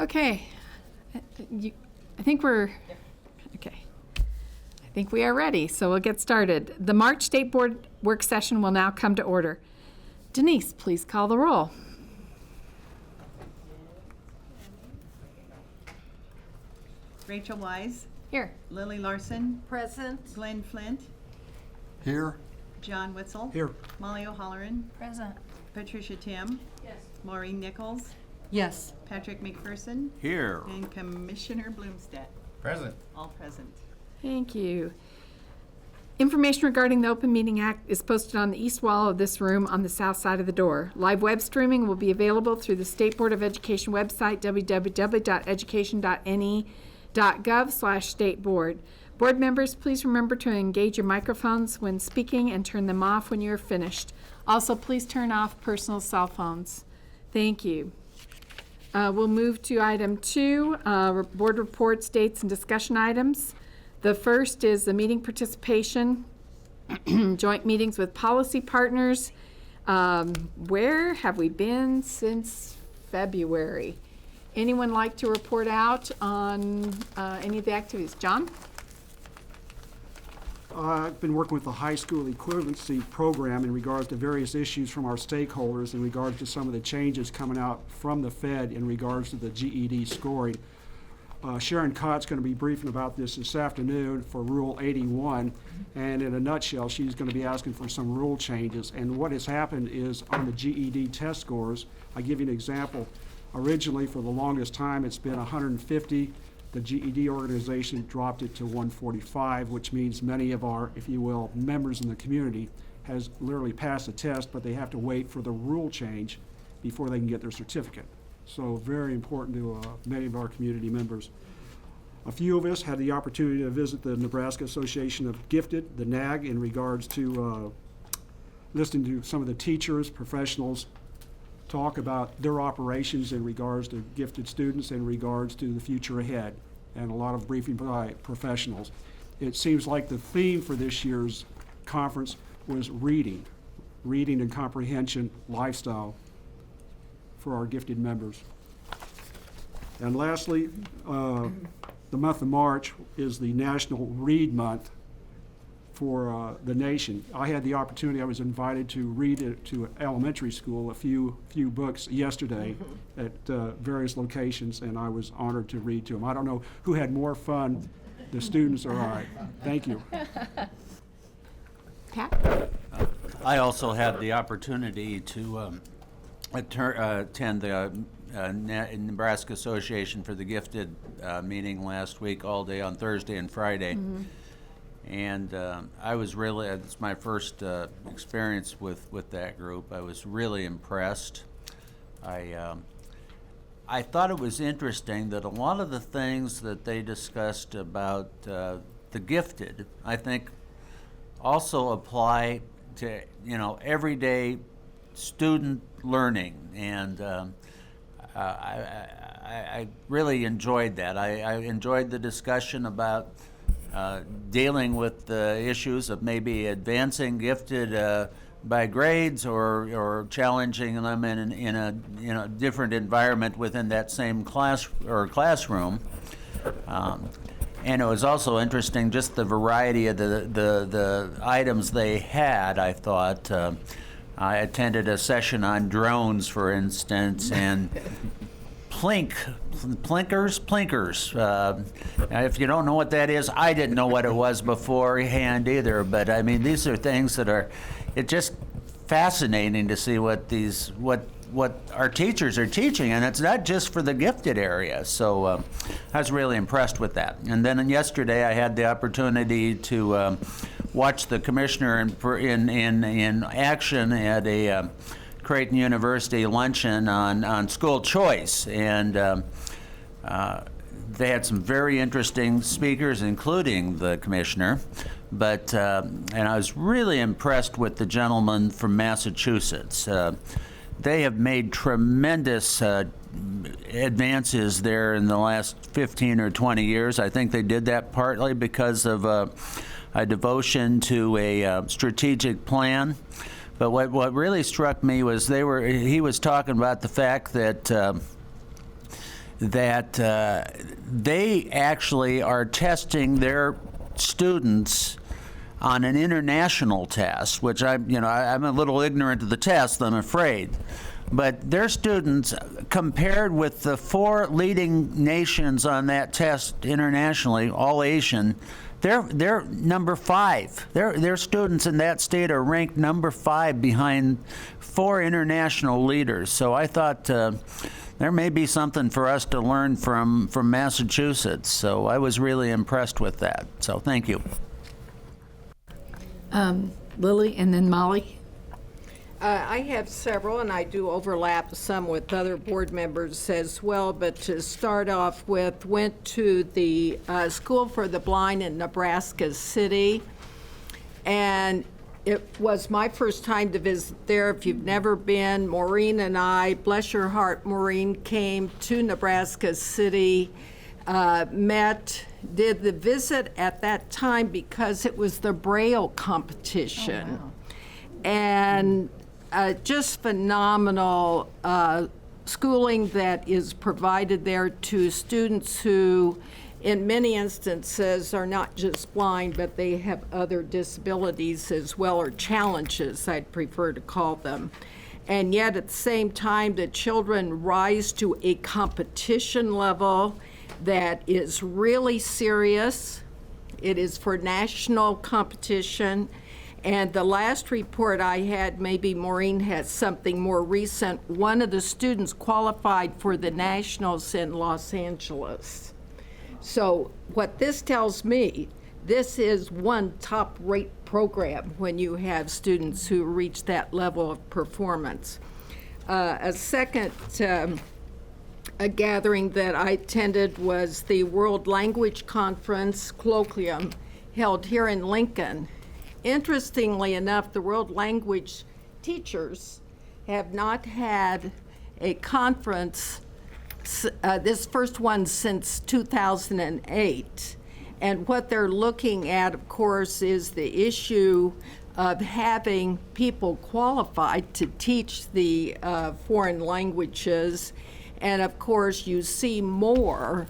Okay, I think we're, okay. I think we are ready, so we'll get started. The March State Board work session will now come to order. Denise, please call the roll. Rachel Wise. Here. Lily Larson. Present. Glenn Flint. Here. John Witzel. Here. Molly O'Halloran. Present. Patricia Tim. Yes. Maureen Nichols. Yes. Patrick McPherson. Here. And Commissioner Bloomstead. Present. All present. Thank you. Information regarding the Open Meeting Act is posted on the east wall of this room on the south side of the door. Live web streaming will be available through the State Board of Education website, www.education.ne.gov/stateboard. Board members, please remember to engage your microphones when speaking and turn them off when you're finished. Also, please turn off personal cell phones. Thank you. We'll move to item 2, board reports, dates, and discussion items. The first is the meeting participation, joint meetings with policy partners. Where have we been since February? Anyone like to report out on any of the activities? John? I've been working with the high school equivalency program in regards to various issues from our stakeholders in regards to some of the changes coming out from the Fed in regards to the GED scoring. Sharon Cott's going to be briefing about this afternoon for Rule 81, and in a nutshell, she's going to be asking for some rule changes. And what has happened is on the GED test scores, I'll give you an example. Originally, for the longest time, it's been 150. The GED organization dropped it to 145, which means many of our, if you will, members in the community has literally passed the test, but they have to wait for the rule change before they can get their certificate. So very important to many of our community members. A few of us had the opportunity to visit the Nebraska Association of Gifted, the NAG, in regards to listening to some of the teachers, professionals, talk about their operations in regards to gifted students, in regards to the future ahead, and a lot of briefing by professionals. It seems like the theme for this year's conference was reading and comprehension lifestyle for our gifted members. And lastly, the month of March is the National Read Month for the nation. I had the opportunity, I was invited to read it to elementary school a few books yesterday at various locations, and I was honored to read to them. I don't know who had more fun, the students or I. Thank you. Pat? I also had the opportunity to attend the Nebraska Association for the Gifted meeting last week, all day on Thursday and Friday. Mm-hmm. And I was really, it's my first experience with that group. I was really impressed. I thought it was interesting that a lot of the things that they discussed about the gifted, I think, also apply to, everyday student learning, and I really enjoyed that. I enjoyed the discussion about dealing with the issues of maybe advancing gifted by grades or challenging them in a different environment within that same class or classroom. And it was also interesting just the variety of the items they had, I thought. I attended a session on drones, for instance, and plinkers. If you don't know what that is, I didn't know what it was beforehand either, but I mean, these are things that are, it's just fascinating to see what our teachers are teaching, and it's not just for the gifted area. So I was really impressed with that. And then yesterday I had the opportunity to watch the commissioner in action at a Creighton University luncheon on school choice, and they had some very interesting speakers, including the commissioner. But and I was really impressed with the gentleman from Massachusetts. They have made tremendous advances there in the last 15 or 20 years. I think they did that partly because of a devotion to a strategic plan. But what really struck me was he was talking about the fact that that they actually are testing their students on an international test, which I'm a little ignorant of the test, I'm afraid. But their students, compared with the 4 leading nations on that test internationally, all Asian, they're number 5. Their students in that state are ranked number 5 behind 4 international leaders. So I thought there may be something for us to learn from Massachusetts. So I was really impressed with that. So thank you. Lily, and then Molly. I have several, and I do overlap some with other board members as well, but to start off with, went to the School for the Blind in Nebraska City, and it was my first time to visit there. If you've never been, Maureen and I, bless your heart, Maureen, came to Nebraska City, did the visit at that time because it was the Braille competition. Oh, wow. And just phenomenal schooling that is provided there to students who, in many instances, are not just blind, but they have other disabilities as well, or challenges, I'd prefer to call them. And yet, at the same time, the children rise to a competition level that is really serious. It is for national competition. And the last report I had, maybe Maureen has something more recent, one of the students qualified for the nationals in Los Angeles. So what this tells me, this is one top-rate program when you have students who reach that level of performance. A second a gathering that I attended was the World Language Conference colloquium held here in Lincoln. Interestingly enough, the world language teachers have not had a conference, this first one since 2008. And what they're looking at, of course, is the issue of having people qualified to teach the foreign languages. And of course, you see more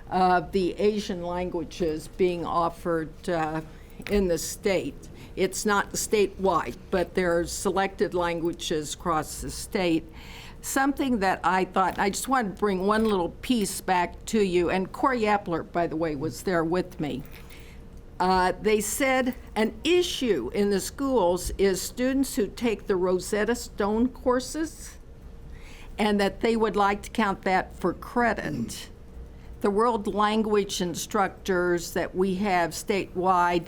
of the Asian languages being offered in the state. It's not statewide, but there are selected languages across the state. Something that I thought, I just wanted to bring one little piece back to you, and Corey Appler, by the way, was there with me. They said an issue in the schools is students who take the Rosetta Stone courses, and that they would like to count that for credit. The world language instructors that we have statewide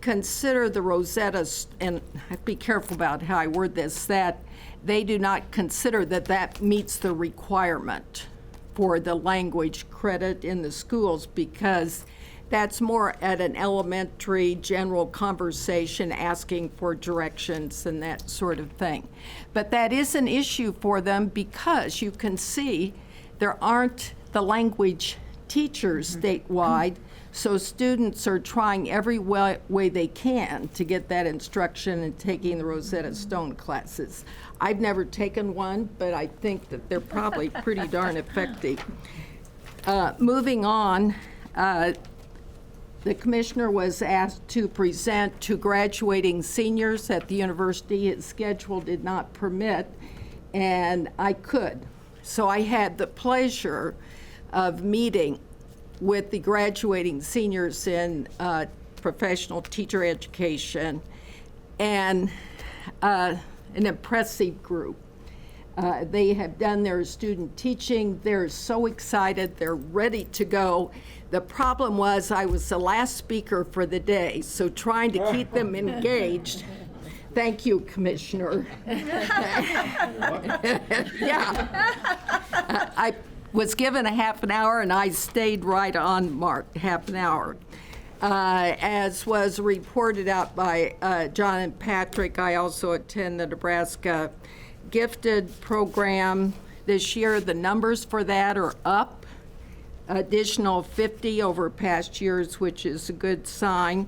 consider the Rosetta, and be careful about how I word this, that they do not consider that that meets the requirement for the language credit in the schools, because that's more at an elementary general conversation asking for directions and that sort of thing. But that is an issue for them because you can see there aren't the language teachers statewide, so students are trying every way they can to get that instruction and taking the Rosetta Stone classes. I've never taken one, but I think that they're probably pretty darn effective. Moving on, the commissioner was asked to present to graduating seniors at the university. His schedule did not permit, and I could. So I had the pleasure of meeting with the graduating seniors in professional teacher education, and an impressive group. They have done their student teaching. They're so excited. They're ready to go. The problem was I was the last speaker for the day, so trying to keep them engaged. Thank you, Commissioner. Yeah. I was given a half an hour, and I stayed right on mark, half an hour. As was reported out by John and Patrick, I also attend the Nebraska Gifted program. This year, the numbers for that are up, additional 50 over past years, which is a good sign.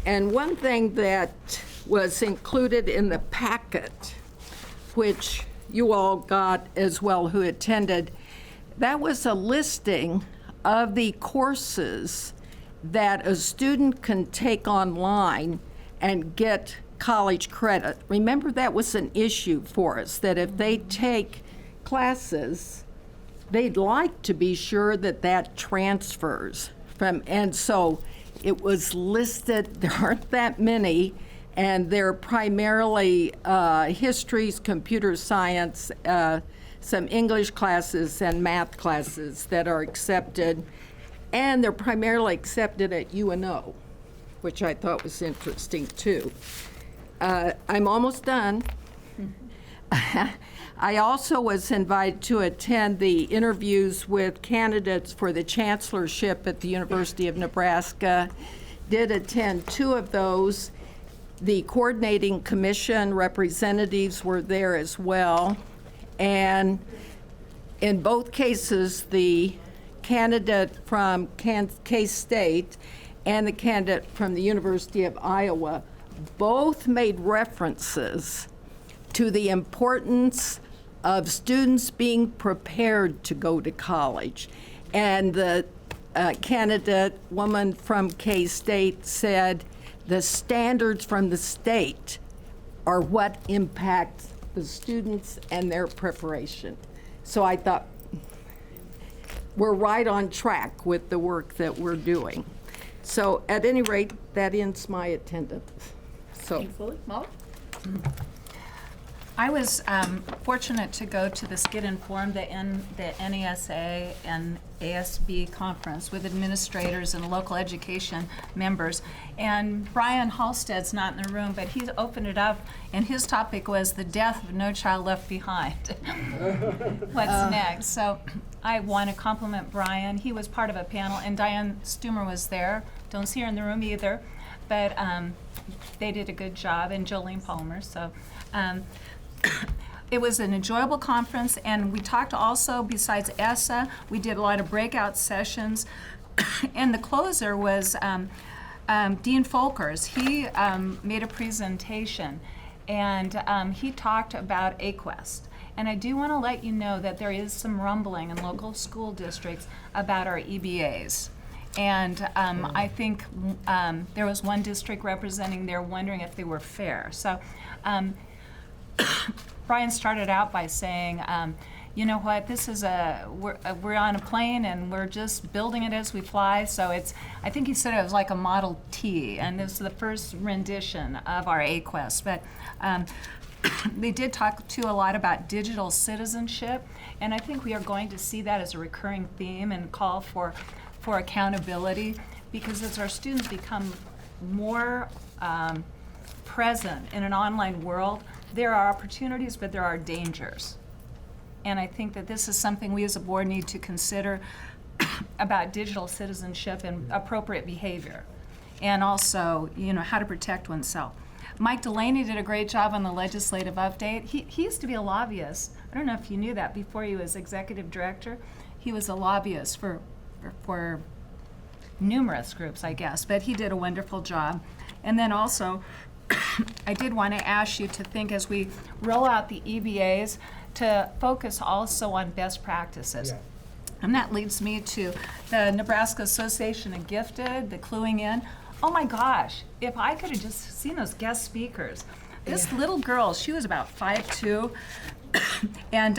And one thing that was included in the packet, which you all got as well who attended, that was a listing of the courses that a student can take online and get college credit. Remember, that was an issue for us, that if they take classes, they'd like to be sure that that transfers from, and so it was listed. There aren't that many, and they're primarily histories, computer science, some English classes and math classes that are accepted, and they're primarily accepted at UNO, which I thought was interesting too. I'm almost done. I also was invited to attend the interviews with candidates for the chancellorship at the University of Nebraska. Did attend 2 of those. The coordinating commission representatives were there as well. And in both cases, the candidate from K-State and the candidate from the University of Iowa both made references to the importance of students being prepared to go to college. And the candidate woman from K-State said the standards from the state are what impacts the students and their preparation. So I thought we're right on track with the work that we're doing. So at any rate, that ends my attendance. So. Molly? I was fortunate to go to the Skid Informed, the NESA and ASB conference with administrators and local education members. And Brian Halstead's not in the room, but he opened it up, and his topic was the death of No Child Left Behind. What's next? So I want to compliment Brian. He was part of a panel, and Diane Stumer was there. Don't see her in the room either, but they did a good job, and Jolene Palmer. So. It was an enjoyable conference, and we talked also, besides ESSA, we did a lot of breakout sessions, and the closer was Dean Folkers. He made a presentation, and he talked about AQuest. And I do want to let you know that there is some rumbling in local school districts about our EBAs. And I think there was one district representing there wondering if they were fair. So. Brian started out by saying, you know what, this is we're on a plane and we're just building it as we fly. So I think he said it was like a Model T, and this is the first rendition of our AQuest. But they did talk too a lot about digital citizenship, and I think we are going to see that as a recurring theme and call for accountability, because as our students become more present in an online world, there are opportunities, but there are dangers. And I think that this is something we as a board need to consider about digital citizenship and appropriate behavior, and also, you know, how to protect oneself. Mike Delaney did a great job on the legislative update. He used to be a lobbyist. I don't know if you knew that. Before he was executive director, he was a lobbyist for numerous groups, I guess, but he did a wonderful job. And then also, I did want to ask you to think, as we roll out the EBAs, to focus also on best practices. Yeah. And that leads me to the Nebraska Association of Gifted, the Cluing In. Oh my gosh, if I could have just seen those guest speakers. This little girl, she was about 5'2", and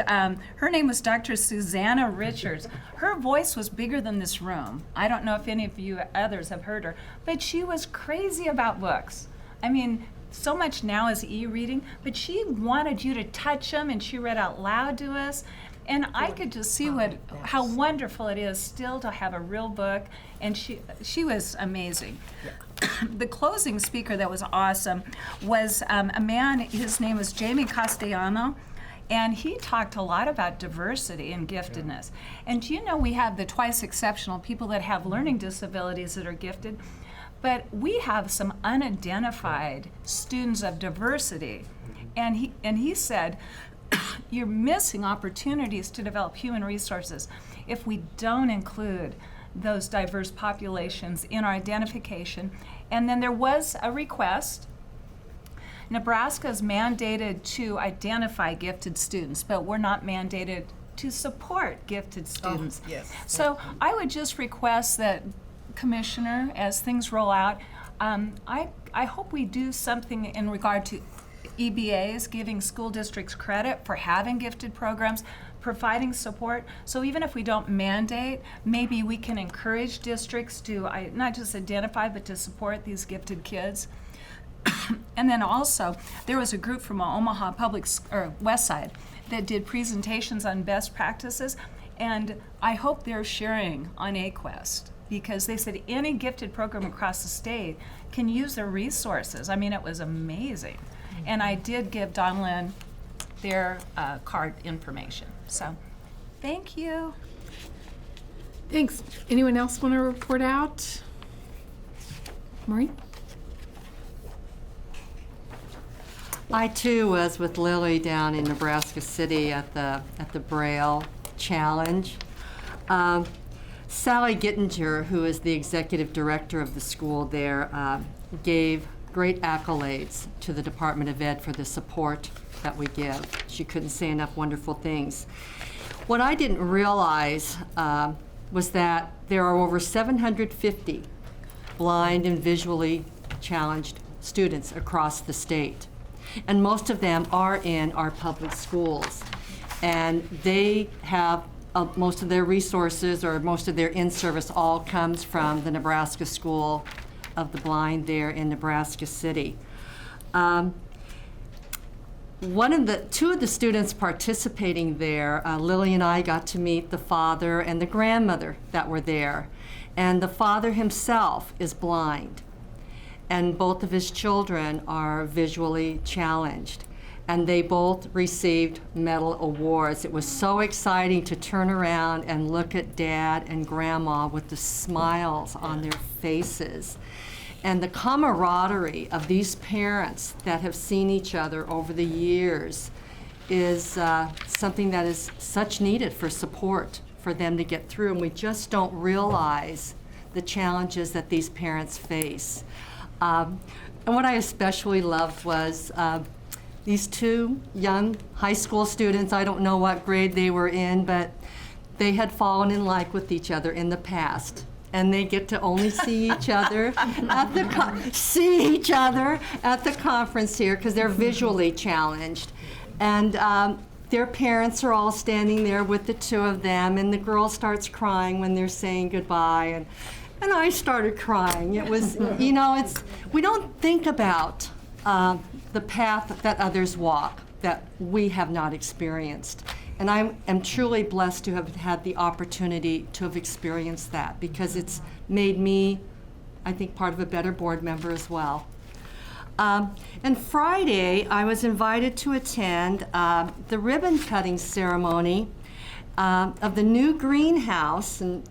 her name was Dr. Susanna Richards. Her voice was bigger than this room. I don't know if any of you others have heard her, but she was crazy about books. I mean, so much now is e-reading, but she wanted you to touch them, and she read out loud to us. And I could just see how wonderful it is still to have a real book, and she was amazing. Yeah. The closing speaker that was awesome was a man, his name was Jamie Castellano, and he talked a lot about diversity and giftedness. Yeah. And you know, we have the twice exceptional people that have learning disabilities that are gifted, but we have some unidentified students of diversity. And he said, you're missing opportunities to develop human resources if we don't include those diverse populations in our identification. And then there was a request. Nebraska is mandated to identify gifted students, but we're not mandated to support gifted students. yes. So I would just request that, Commissioner, as things roll out, I hope we do something in regard to EBAs, giving school districts credit for having gifted programs, providing support. So even if we don't mandate, maybe we can encourage districts to not just identify, but to support these gifted kids. And then also, there was a group from Omaha West Side that did presentations on best practices, and I hope they're sharing on AQuest, because they said any gifted program across the state can use their resources. I mean, it was amazing. And I did give Don Lynn their card information. So, thank you. Thanks. Anyone else want to report out? Maureen? I too was with Lily down in Nebraska City at the Braille Challenge. Sally Gittinger, who is the executive director of the school there, gave great accolades to the Department of Ed for the support that we give. She couldn't say enough wonderful things. What I didn't realize was that there are over 750 blind and visually challenged students across the state. And most of them are in our public schools. And they have most of their resources, or most of their in-service, all comes from the Nebraska School of the Blind there in Nebraska City. Two of the students participating there, Lily and I got to meet the father and the grandmother that were there. And the father himself is blind, and both of his children are visually challenged. And they both received medal awards. It was so exciting to turn around and look at Dad and Grandma with the smiles on their faces. And the camaraderie of these parents that have seen each other over the years is something that is such needed for support for them to get through. And we just don't realize the challenges that these parents face. And what I especially loved was these two young high school students. I don't know what grade they were in, but they had fallen in like with each other in the past. And they get to only see each other at the conference here because they're visually challenged. And their parents are all standing there with the two of them, and the girl starts crying when they're saying goodbye, and I started crying. It was, we don't think about the path that others walk that we have not experienced. And I am truly blessed to have had the opportunity to have experienced that, because it's made me, I think, part of a better board member as well. And Friday, I was invited to attend the ribbon cutting ceremony of the new greenhouse. And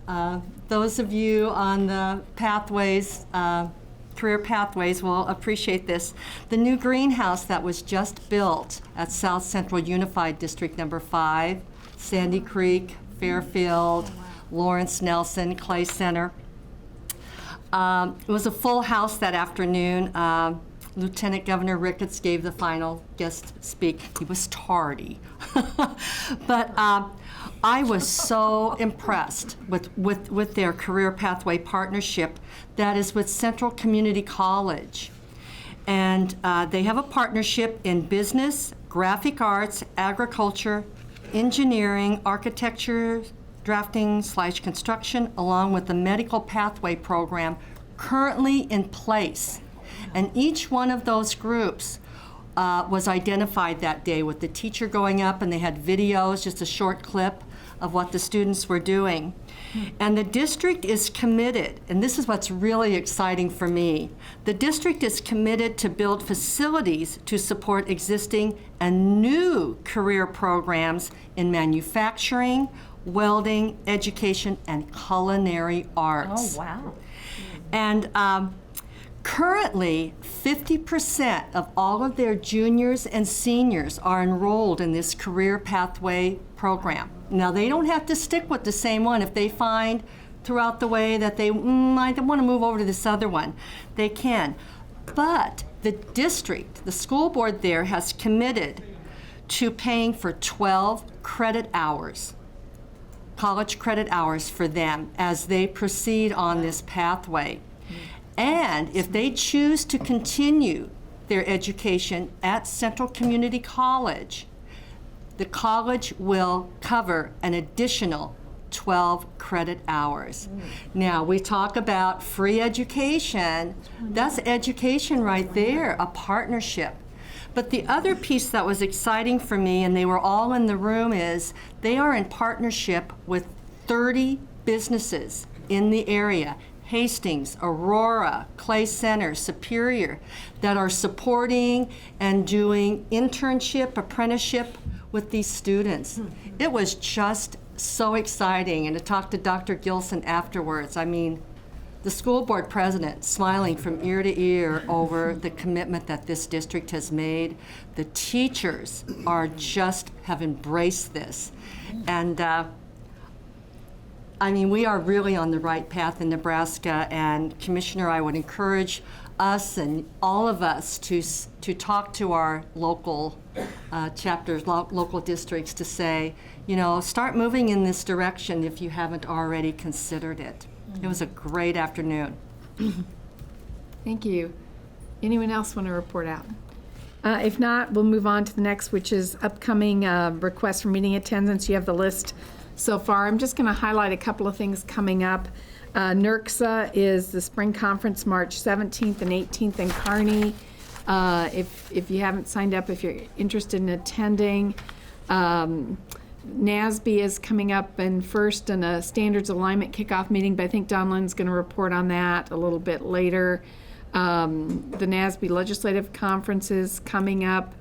those of you on the pathways, career pathways will appreciate this. The new greenhouse that was just built at South Central Unified District Number 5, Sandy Creek, Fairfield, Lawrence Nelson, Clay Center. It was a full house that afternoon. Lieutenant Governor Ricketts gave the final guest speak. He was tardy. But I was so impressed with their career pathway partnership that is with Central Community College. And they have a partnership in business, graphic arts, agriculture, engineering, architecture, drafting/construction, along with the medical pathway program currently in place. And each one of those groups was identified that day with the teacher going up, and they had videos, just a short clip of what the students were doing. And the district is committed, and this is what's really exciting for me. The district is committed to build facilities to support existing and new career programs in manufacturing, welding, education, and culinary arts. Oh, wow. And currently, 50% of all of their juniors and seniors are enrolled in this career pathway program. Now, they don't have to stick with the same one. If they find throughout the way that they might want to move over to this other one, they can. But the district, the school board there, has committed to paying for 12 credit hours, college credit hours for them as they proceed on this pathway. And if they choose to continue their education at Central Community College, the college will cover an additional 12 credit hours. Now, we talk about free education. That's education right there, a partnership. But the other piece that was exciting for me, and they were all in the room, is they are in partnership with 30 businesses in the area, Hastings, Aurora, Clay Center, Superior, that are supporting and doing internship, apprenticeship with these students. It was just so exciting, and to talk to Dr. Gilson afterwards, I mean, the school board president smiling from ear to ear over the commitment that this district has made. The teachers have embraced this. And I mean, we are really on the right path in Nebraska, and Commissioner, I would encourage us and all of us to talk to our local chapters, local districts, to say, you know, start moving in this direction if you haven't already considered it. It was a great afternoon. Thank you. Anyone else want to report out? If not, we'll move on to the next, which is upcoming requests for meeting attendance. You have the list so far. I'm just going to highlight a couple of things coming up. NERCSA is the spring conference, March 17th and 18th in Kearney. If you haven't signed up, if you're interested in attending, NASB is coming up in first in a standards alignment kickoff meeting, but I think Donlin's going to report on that a little bit later. The NASB legislative conference is coming up.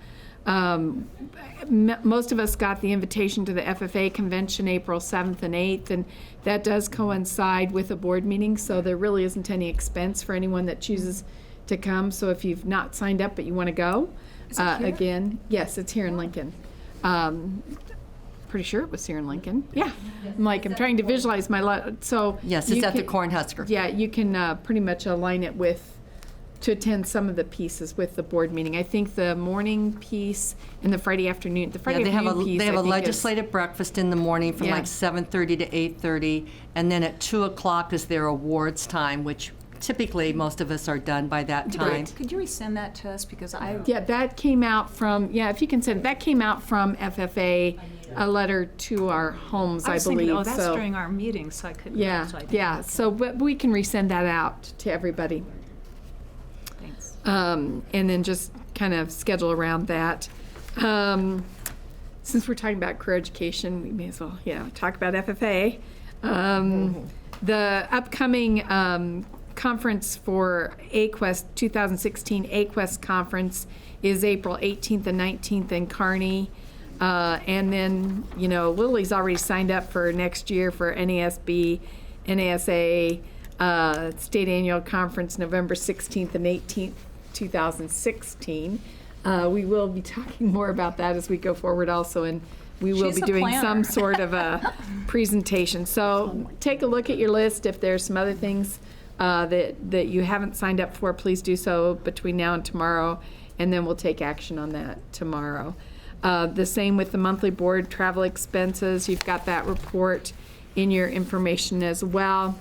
Most of us got the invitation to the FFA convention April 7th and 8th, and that does coincide with a board meeting, so there really isn't any expense for anyone that chooses to come. So if you've not signed up but you want to go, again, yes, it's here in Lincoln. Pretty sure it was here in Lincoln. Yeah, I'm trying to visualize so Yes, it's at the Cornhusker. Yeah, you can pretty much align it to attend some of the pieces with the board meeting. I think the morning piece and the Friday afternoon. The Friday afternoon piece. They have I a think legislative breakfast in the morning from like 7:30 to 8:30, and then at 2 o'clock is their awards time, which typically most of us are done by that time. Could you resend that to us, because Yeah, that came out from, if you can send, that came out from FFA, a letter to our homes, I was believe. thinking, that's so, during our meeting, so I couldn't. but we can resend that out to everybody. Thanks. And then just kind of schedule around that. Since we're talking about career education, we may as well, talk about FFA. The upcoming conference for AQuest 2016 AQuest conference is April 18th and 19th in Kearney. And then, Lily's already signed up for next year for NASB, NASA, State Annual Conference, November 16th and 18th, 2016. We will be talking more about that as we go forward also, and we will be doing some sort of a presentation. So take a look at your list. If there's some other things that you haven't signed up for, please do so between now and tomorrow, and then we'll take action on that tomorrow. The same with the monthly board travel expenses. You've got that report in your information as well.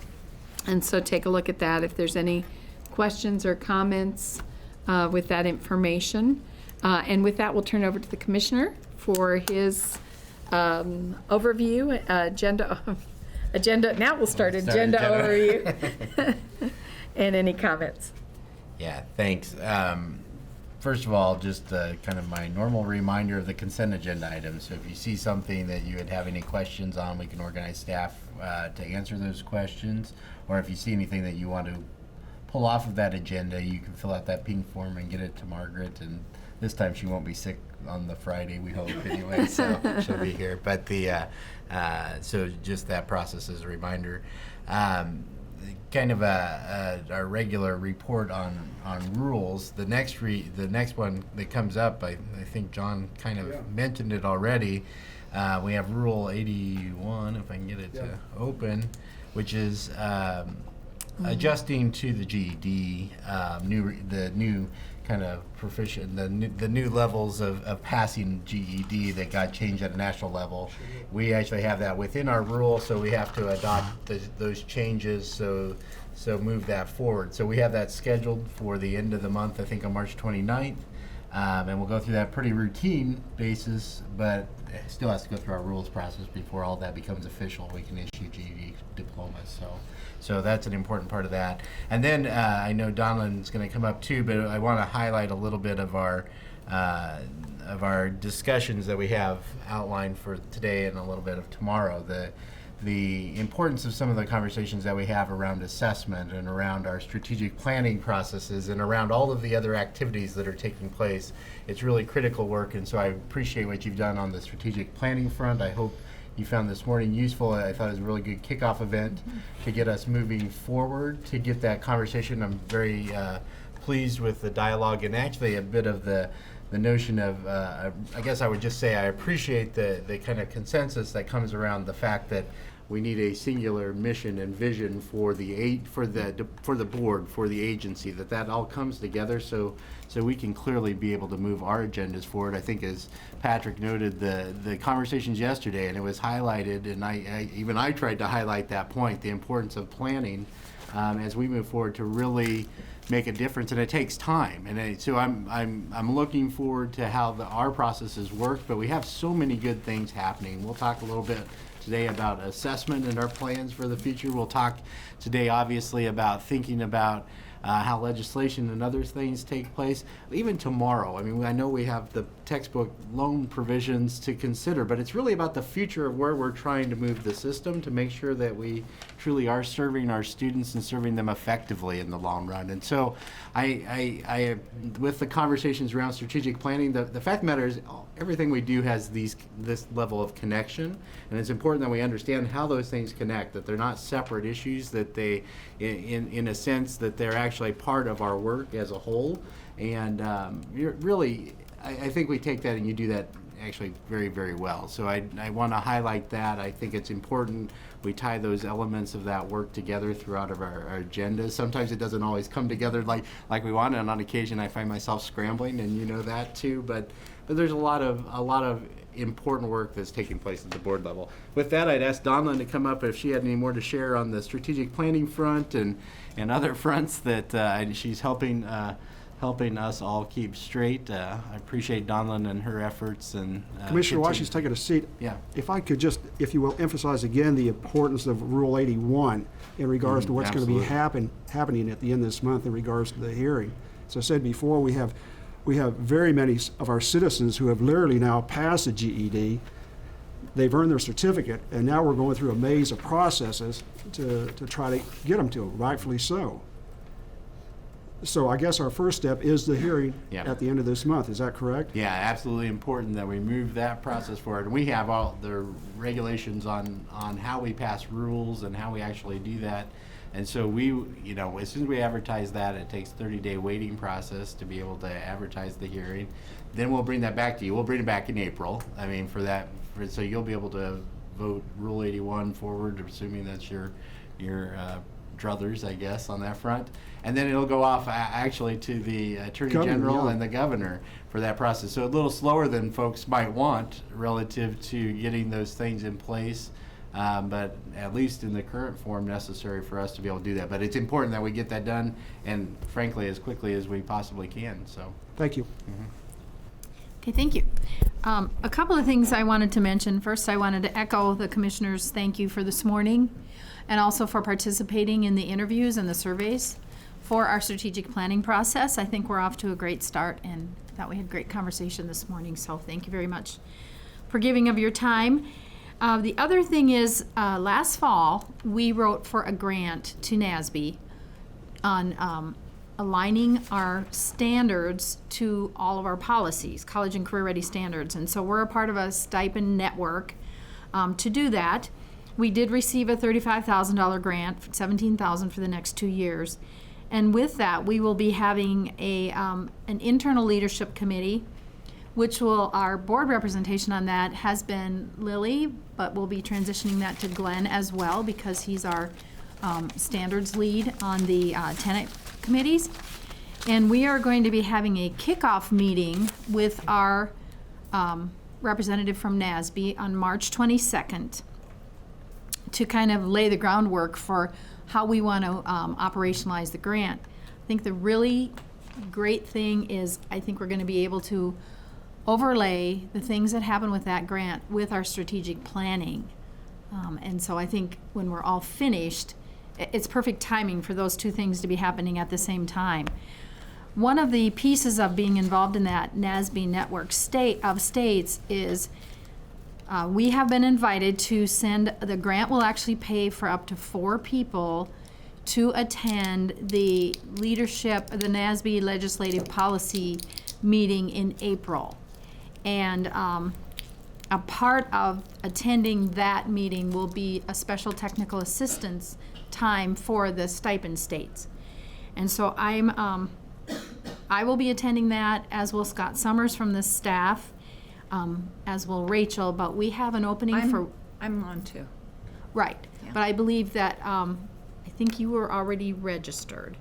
And so take a look at that if there's any questions or comments with that information. And with that, we'll turn it over to the Commissioner for his overview, agenda. Now we'll start agenda overview. And any comments. Yeah, thanks. First of all, just kind of my normal reminder of the consent agenda items. So if you see something that you would have any questions on, we can organize staff to answer those questions. Or if you see anything that you want to pull off of that agenda, you can fill out that pink form and get it to Margaret. And this time she won't be sick on the Friday, we hope, anyway, so she'll be here. But so just that process as a reminder. Kind of a regular report on rules. The next one that comes up, I think John kind of mentioned it already. We have Rule 81, if I can get it to open, which is adjusting to the GED, the new kind of proficient, the new levels of passing GED that got changed at a national level. We actually have that within our rule, so we have to adopt those changes, so move that forward. So we have that scheduled for the end of the month, I think on March 29th. And we'll go through that pretty routine basis, but it still has to go through our rules process before all that becomes official. We can issue GED diplomas. So that's an important part of that. And then I know Donlan's going to come up too, but I want to highlight a little bit of our discussions that we have outlined for today and a little bit of tomorrow. The importance of some of the conversations that we have around assessment and around our strategic planning processes and around all of the other activities that are taking place. It's really critical work, and so I appreciate what you've done on the strategic planning front. I hope you found this morning useful. I thought it was a really good kickoff event to get us moving forward, to get that conversation. I'm very pleased with the dialogue and actually a bit of the notion of, I guess I would just say I appreciate the kind of consensus that comes around the fact that we need a singular mission and vision for the board, for the agency, that all comes together so we can clearly be able to move our agendas forward. I think as Patrick noted, the conversations yesterday, and it was highlighted, and I tried to highlight that point, the importance of planning as we move forward to really make a difference, and it takes time. And so I'm looking forward to how our processes work, but we have so many good things happening. We'll talk a little bit today about assessment and our plans for the future. We'll talk today, obviously, about thinking about how legislation and other things take place. Even tomorrow, I mean, I know we have the textbook loan provisions to consider, but it's really about the future of where we're trying to move the system to make sure that we truly are serving our students and serving them effectively in the long run. And so I with the conversations around strategic planning, the fact of the matter is everything we do has this level of connection, and it's important that we understand how those things connect, that they're not separate issues, that they, in a sense, that they're actually part of our work as a whole. And really, I think we take that and you do that actually very, very well. So I want to highlight that. I think it's important we tie those elements of that work together throughout our agendas. Sometimes it doesn't always come together like we want, and on occasion I find myself scrambling, and you know that too. But there's a lot of important work that's taking place at the board level. With that, I'd ask Donlan to come up if she had any more to share on the strategic planning front and other fronts that she's helping us all keep straight. I appreciate Donlan and her efforts. And Commissioner, while she's taking a seat, yeah. if I could just, if you will, emphasize again the importance of Rule 81 in regards to what's going to be happening at the end of this month in regards to the hearing. As I said before, we have very many of our citizens who have literally now passed the GED. They've earned their certificate, and now we're going through a maze of processes to try to get them to it, rightfully so. So I guess our first step is the hearing at the end of this month. Is that correct? Yeah, absolutely important that we move that process forward. And we have all the regulations on how we pass rules and how we actually do that. And so we, as soon as we advertise that, it takes 30-day waiting process to be able to advertise the hearing. Then we'll bring that back to you. We'll bring it back in April. I mean, so you'll be able to vote Rule 81 forward, assuming that's your druthers, I guess, on that front. And then it'll go off actually to the Attorney General and the Governor for that process. So a little slower than folks might want relative to getting those things in place. But at least in the current form necessary for us to be able to do that. But it's important that we get that done, and frankly, as quickly as we possibly can. So thank you. Mm-hmm. Okay, thank you. A couple of things I wanted to mention. First, I wanted to echo the commissioners' thank you for this morning, and also for participating in the interviews and the surveys for our strategic planning process. I think we're off to a great start, and thought we had great conversation this morning, so thank you very much for giving of your time. The other thing is, last fall, we wrote for a grant to NASB on aligning our standards to all of our policies, college and career ready standards. And so we're a part of a stipend network to do that. We did receive a $35,000 grant, $17,000 for the next 2 years. And with that, we will be having an internal leadership committee, which our board representation on that has been Lily, but we'll be transitioning that to Glenn as well, because he's our standards lead on the tenant committees. And we are going to be having a kickoff meeting with our representative from NASB on March 22nd to kind of lay the groundwork for how we want to operationalize the grant. I think the really great thing is I think we're going to be able to overlay the things that happen with that grant with our strategic planning. And so I think when we're all finished, it's perfect timing for those two things to be happening at the same time. One of the pieces of being involved in that NASB network of states is we have been invited to send, the grant will actually pay for up to 4 people to attend the leadership, the NASB legislative policy meeting in April. And a part of attending that meeting will be a special technical assistance time for the stipend states. And so I will be attending that, as will Scott Summers from the staff, as will Rachel, but we have an opening for. I'm on too. Right, but I believe that, I think you were already registered.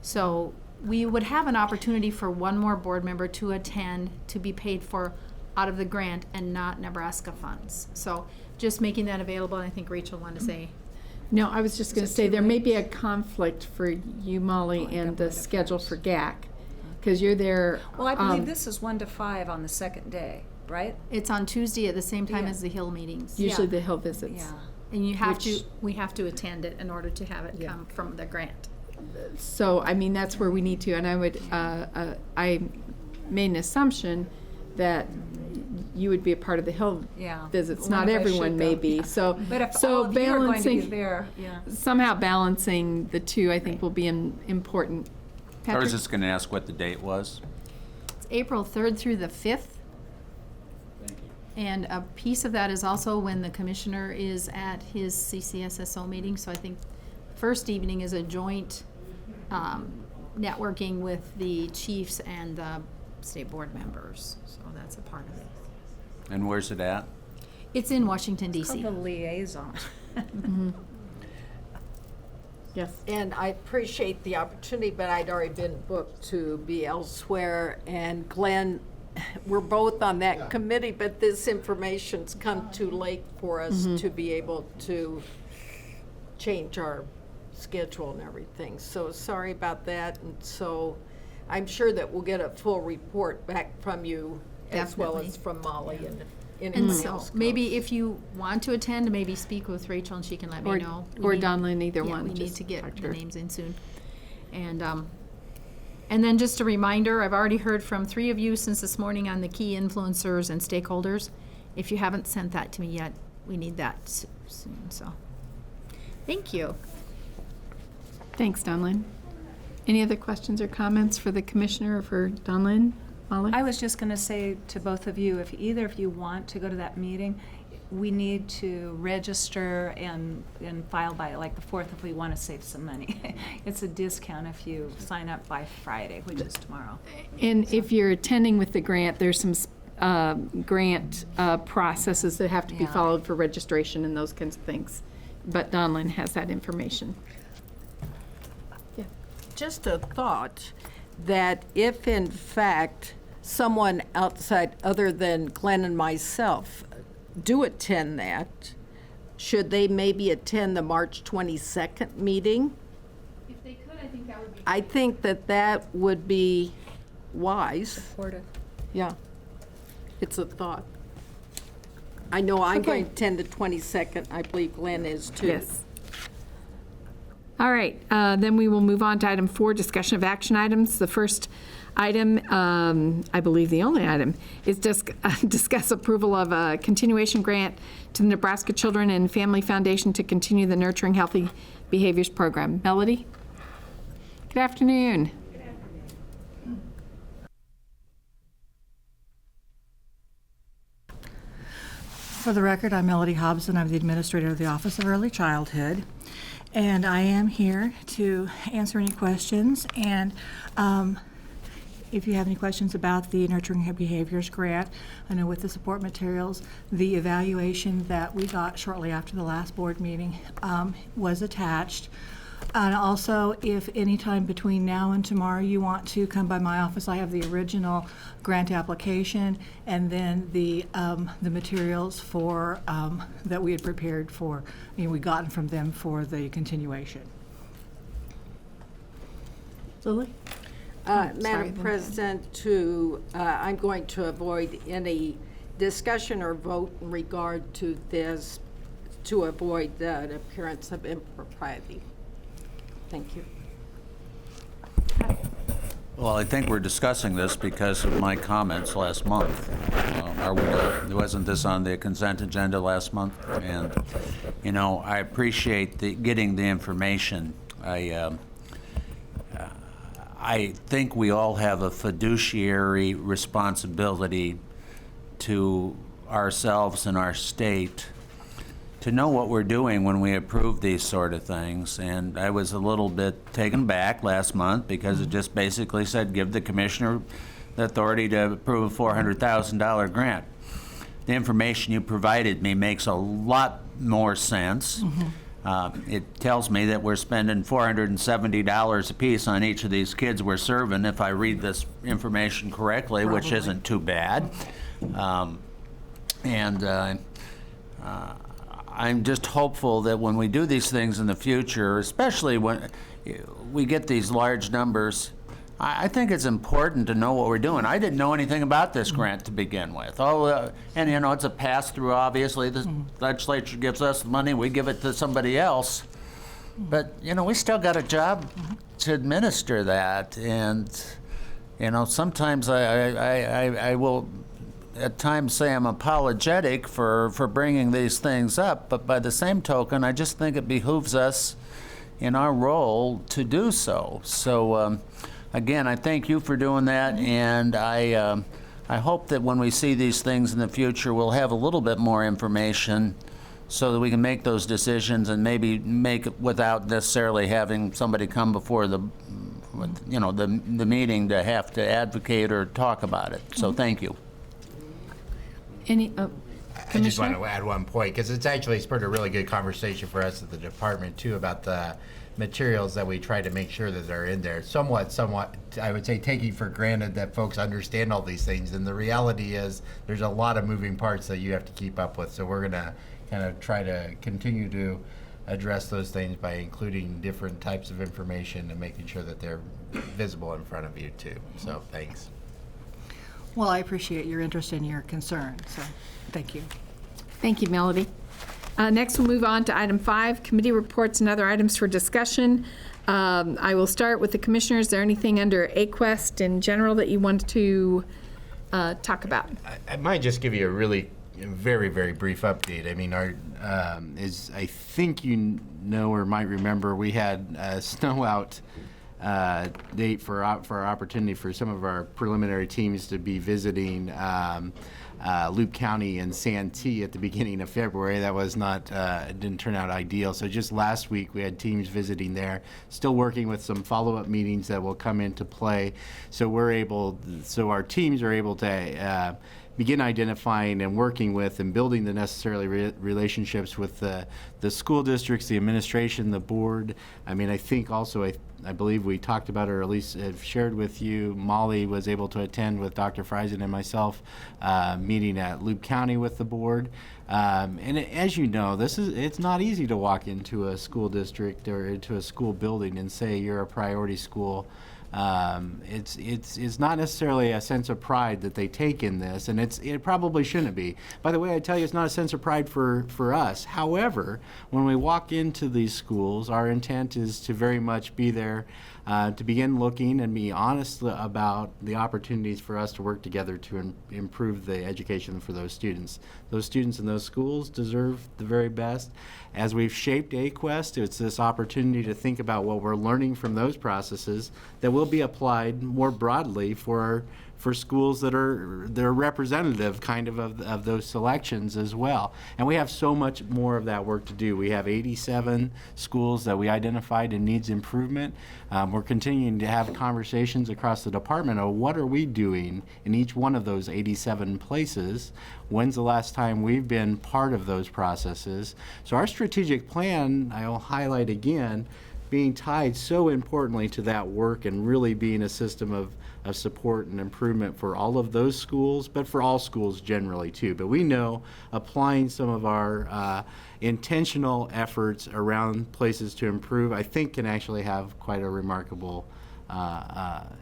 So we would have an opportunity for one more board member to attend, to be paid for out of the grant and not Nebraska funds. So just making that available, and I think Rachel wanted to say. No, I was just going to say, there may be a conflict for you, Molly, and the schedule for GAC, because you're there. Well, I believe this is 1 to 5 on the second day, right? It's on Tuesday at the same time Yeah. as the Hill meetings. Usually the Hill visits. Yeah. And you have to, we have to attend it in order to have it come from the grant. So, I mean, that's where we need to, and I would, I made an assumption that you would be a part of the Hill Yeah. visits. Wonder Not if I everyone should may go. be, so. But if so all of you are going to be balancing- there, yeah. Somehow balancing the two, I think, will be important. I Patrick? was just going to ask what the date was. It's April 3rd through the 5th. And a piece of that is also when the commissioner is at his CCSSO meeting, so I think first evening is a joint networking with the chiefs and the state board members, so that's a part of it. And where's it at? It's in Washington Called DC. the liaison. Yes. And I appreciate the opportunity, but I'd already been booked to be elsewhere. And Glenn, we're both on that committee, but this information's come too late for us to be able to change our schedule and everything. So sorry about that. And so I'm sure that we'll get a full report back from you as well Definitely. as from Molly and And anyone so else. maybe goes. if you want to attend, maybe speak with Rachel and she can let me know. We Or need- Donlin, either yeah, one. we need just to get talk to the her. names in soon. And then just a reminder, I've already heard from 3 of you since this morning on the key influencers and stakeholders. If you haven't sent that to me yet, we need that soon, so. Thank you. Thanks, Donlin. Any other questions or comments for the commissioner or for Donlin? Molly? I was just going to say to both of you, if either of you want to go to that meeting, we need to register and file by like the 4th if we want to save some money. It's a discount if you sign up by Friday, which is tomorrow. And if you're attending with the grant, there's some grant processes that have to be Yeah. followed for registration and those kinds of things. But Donlin has that information. Just a thought that if in fact someone outside other than Glenn and myself do attend that, should they maybe attend the March 22nd meeting? If they could, I think that would be. I think that that would be wise. Supportive. Yeah. It's a thought. I know I'm Okay. going to attend the 22nd. I believe Glenn is too. Yes. All right, then we will move on to item 4, discussion of action items. The first item, I believe the only item, is discuss approval of a continuation grant to the Nebraska Children and Family Foundation to continue the Nurturing Healthy Behaviors Program. Melody? Good afternoon. For the record, I'm Melody Hobson. I'm the administrator of the Office of Early Childhood. And I am here to answer any questions. And if you have any questions about the Nurturing Behaviors Grant, I know with the support materials, the evaluation that we got shortly after the last board meeting was attached. And also, if anytime between now and tomorrow you want to come by my office, I have the original grant application and then the materials for, that we had prepared for, we gotten from them for the continuation. Lily? Madam President, I'm going to avoid any discussion or vote in regard to this to avoid the appearance of impropriety. Thank you. Well, I think we're discussing this because of my comments last month. Are we not? Wasn't this on the consent agenda last month? And, I appreciate getting the information. I think we all have a fiduciary responsibility to ourselves and our state to know what we're doing when we approve these sort of things. And I was a little bit taken back last month because it just basically said give the commissioner the authority to approve a $400,000 grant. The information you provided me makes a lot more sense. It tells me that we're spending $470 apiece on each of these kids we're serving, if I read this information correctly, which isn't too bad. I'm just hopeful that when we do these things in the future, especially when we get these large numbers, I think it's important to know what we're doing. I didn't know anything about this grant to begin with. It's a pass-through, obviously. The legislature gives us the money, we give it to somebody else. But, we still got a job to administer that. And, sometimes I will at times say I'm apologetic for bringing these things up, but by the same token, I just think it behooves us in our role to do so. So, again, I thank you for doing that, and I hope that when we see these things in the future, we'll have a little bit more information so that we can make those decisions and maybe make it without necessarily having somebody come before the meeting to have to advocate or talk about it. So thank you. I just want to add one point, because it's actually spurred a really good conversation for us at the department, too, about the materials that we try to make sure that are in there. Somewhat, I would say, taking for granted that folks understand all these things. And the reality is there's a lot of moving parts that you have to keep up with. So we're going to kind of try to continue to address those things by including different types of information and making sure that they're visible in front of you, too. So thanks. Well, I appreciate your interest and your concern, so thank you. Thank you, Melody. Next, we'll move on to item 5, committee reports and other items for discussion. I will start with the commissioners. Is there anything under AQuest in general that you want to talk about? I might just give you a really very, very brief update. I mean, I think you know or might remember, we had a snow out date for our opportunity for some of our preliminary teams to be visiting Loop County and Santee at the beginning of February. That was not, it didn't turn out ideal. So just last week we had teams visiting there, still working with some follow-up meetings that will come into play. So our teams are able to begin identifying and working with and building the necessary relationships with the school districts, the administration, the board. I mean, I think also, I believe we talked about, or at least have shared with you, Molly was able to attend with Dr. Friesen and myself, meeting at Loop County with the board. And as you know, it's not easy to walk into a school district or into a school building and say you're a priority school. It's not necessarily a sense of pride that they take in this, and it probably shouldn't be. By the way, I tell you, it's not a sense of pride for us. However, when we walk into these schools, our intent is to very much be there to begin looking and be honest about the opportunities for us to work together to improve the education for those students. Those students in those schools deserve the very best. As we've shaped AQuest, it's this opportunity to think about what we're learning from those processes that will be applied more broadly for schools that are representative kind of those selections as well. And we have so much more of that work to do. We have 87 schools that we identified in needs improvement. We're continuing to have conversations across the department of what are we doing in each one of those 87 places. When's the last time we've been part of those processes? So our strategic plan, I will highlight again, being tied so importantly to that work and really being a system of support and improvement for all of those schools, but for all schools generally too. But we know applying some of our intentional efforts around places to improve, I think can actually have quite a remarkable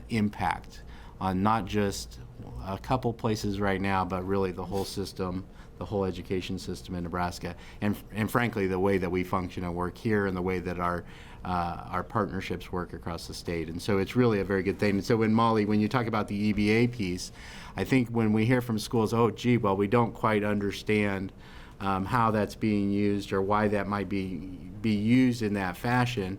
impact on not just a couple places right now, but really the whole system, the whole education system in Nebraska, and frankly, the way that we function and work here, and the way that our partnerships work across the state. And so it's really a very good thing. And so when you talk about the EBA piece, I think when we hear from schools, oh, gee, well, we don't quite understand how that's being used or why that might be used in that fashion.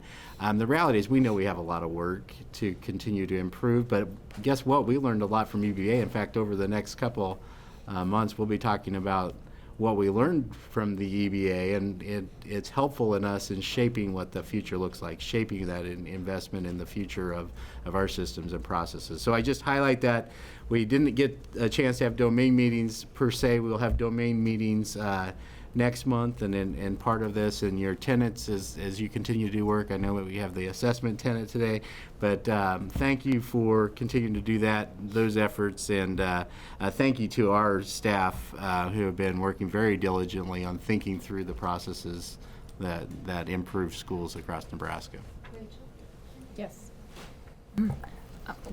The reality is we know we have a lot of work to continue to improve, but guess what? We learned a lot from EBA. In fact, over the next couple months, we'll be talking about what we learned from the EBA, and it's helpful in us in shaping what the future looks like, shaping that investment in the future of our systems and processes. So I just highlight that we didn't get a chance to have domain meetings per se. We'll have domain meetings next month, and part of this and your tenants as you continue to do work. I know that we have the assessment tenant today, but thank you for continuing to do those efforts, and thank you to our staff who have been working very diligently on thinking through the processes that improve schools across Nebraska. Yes.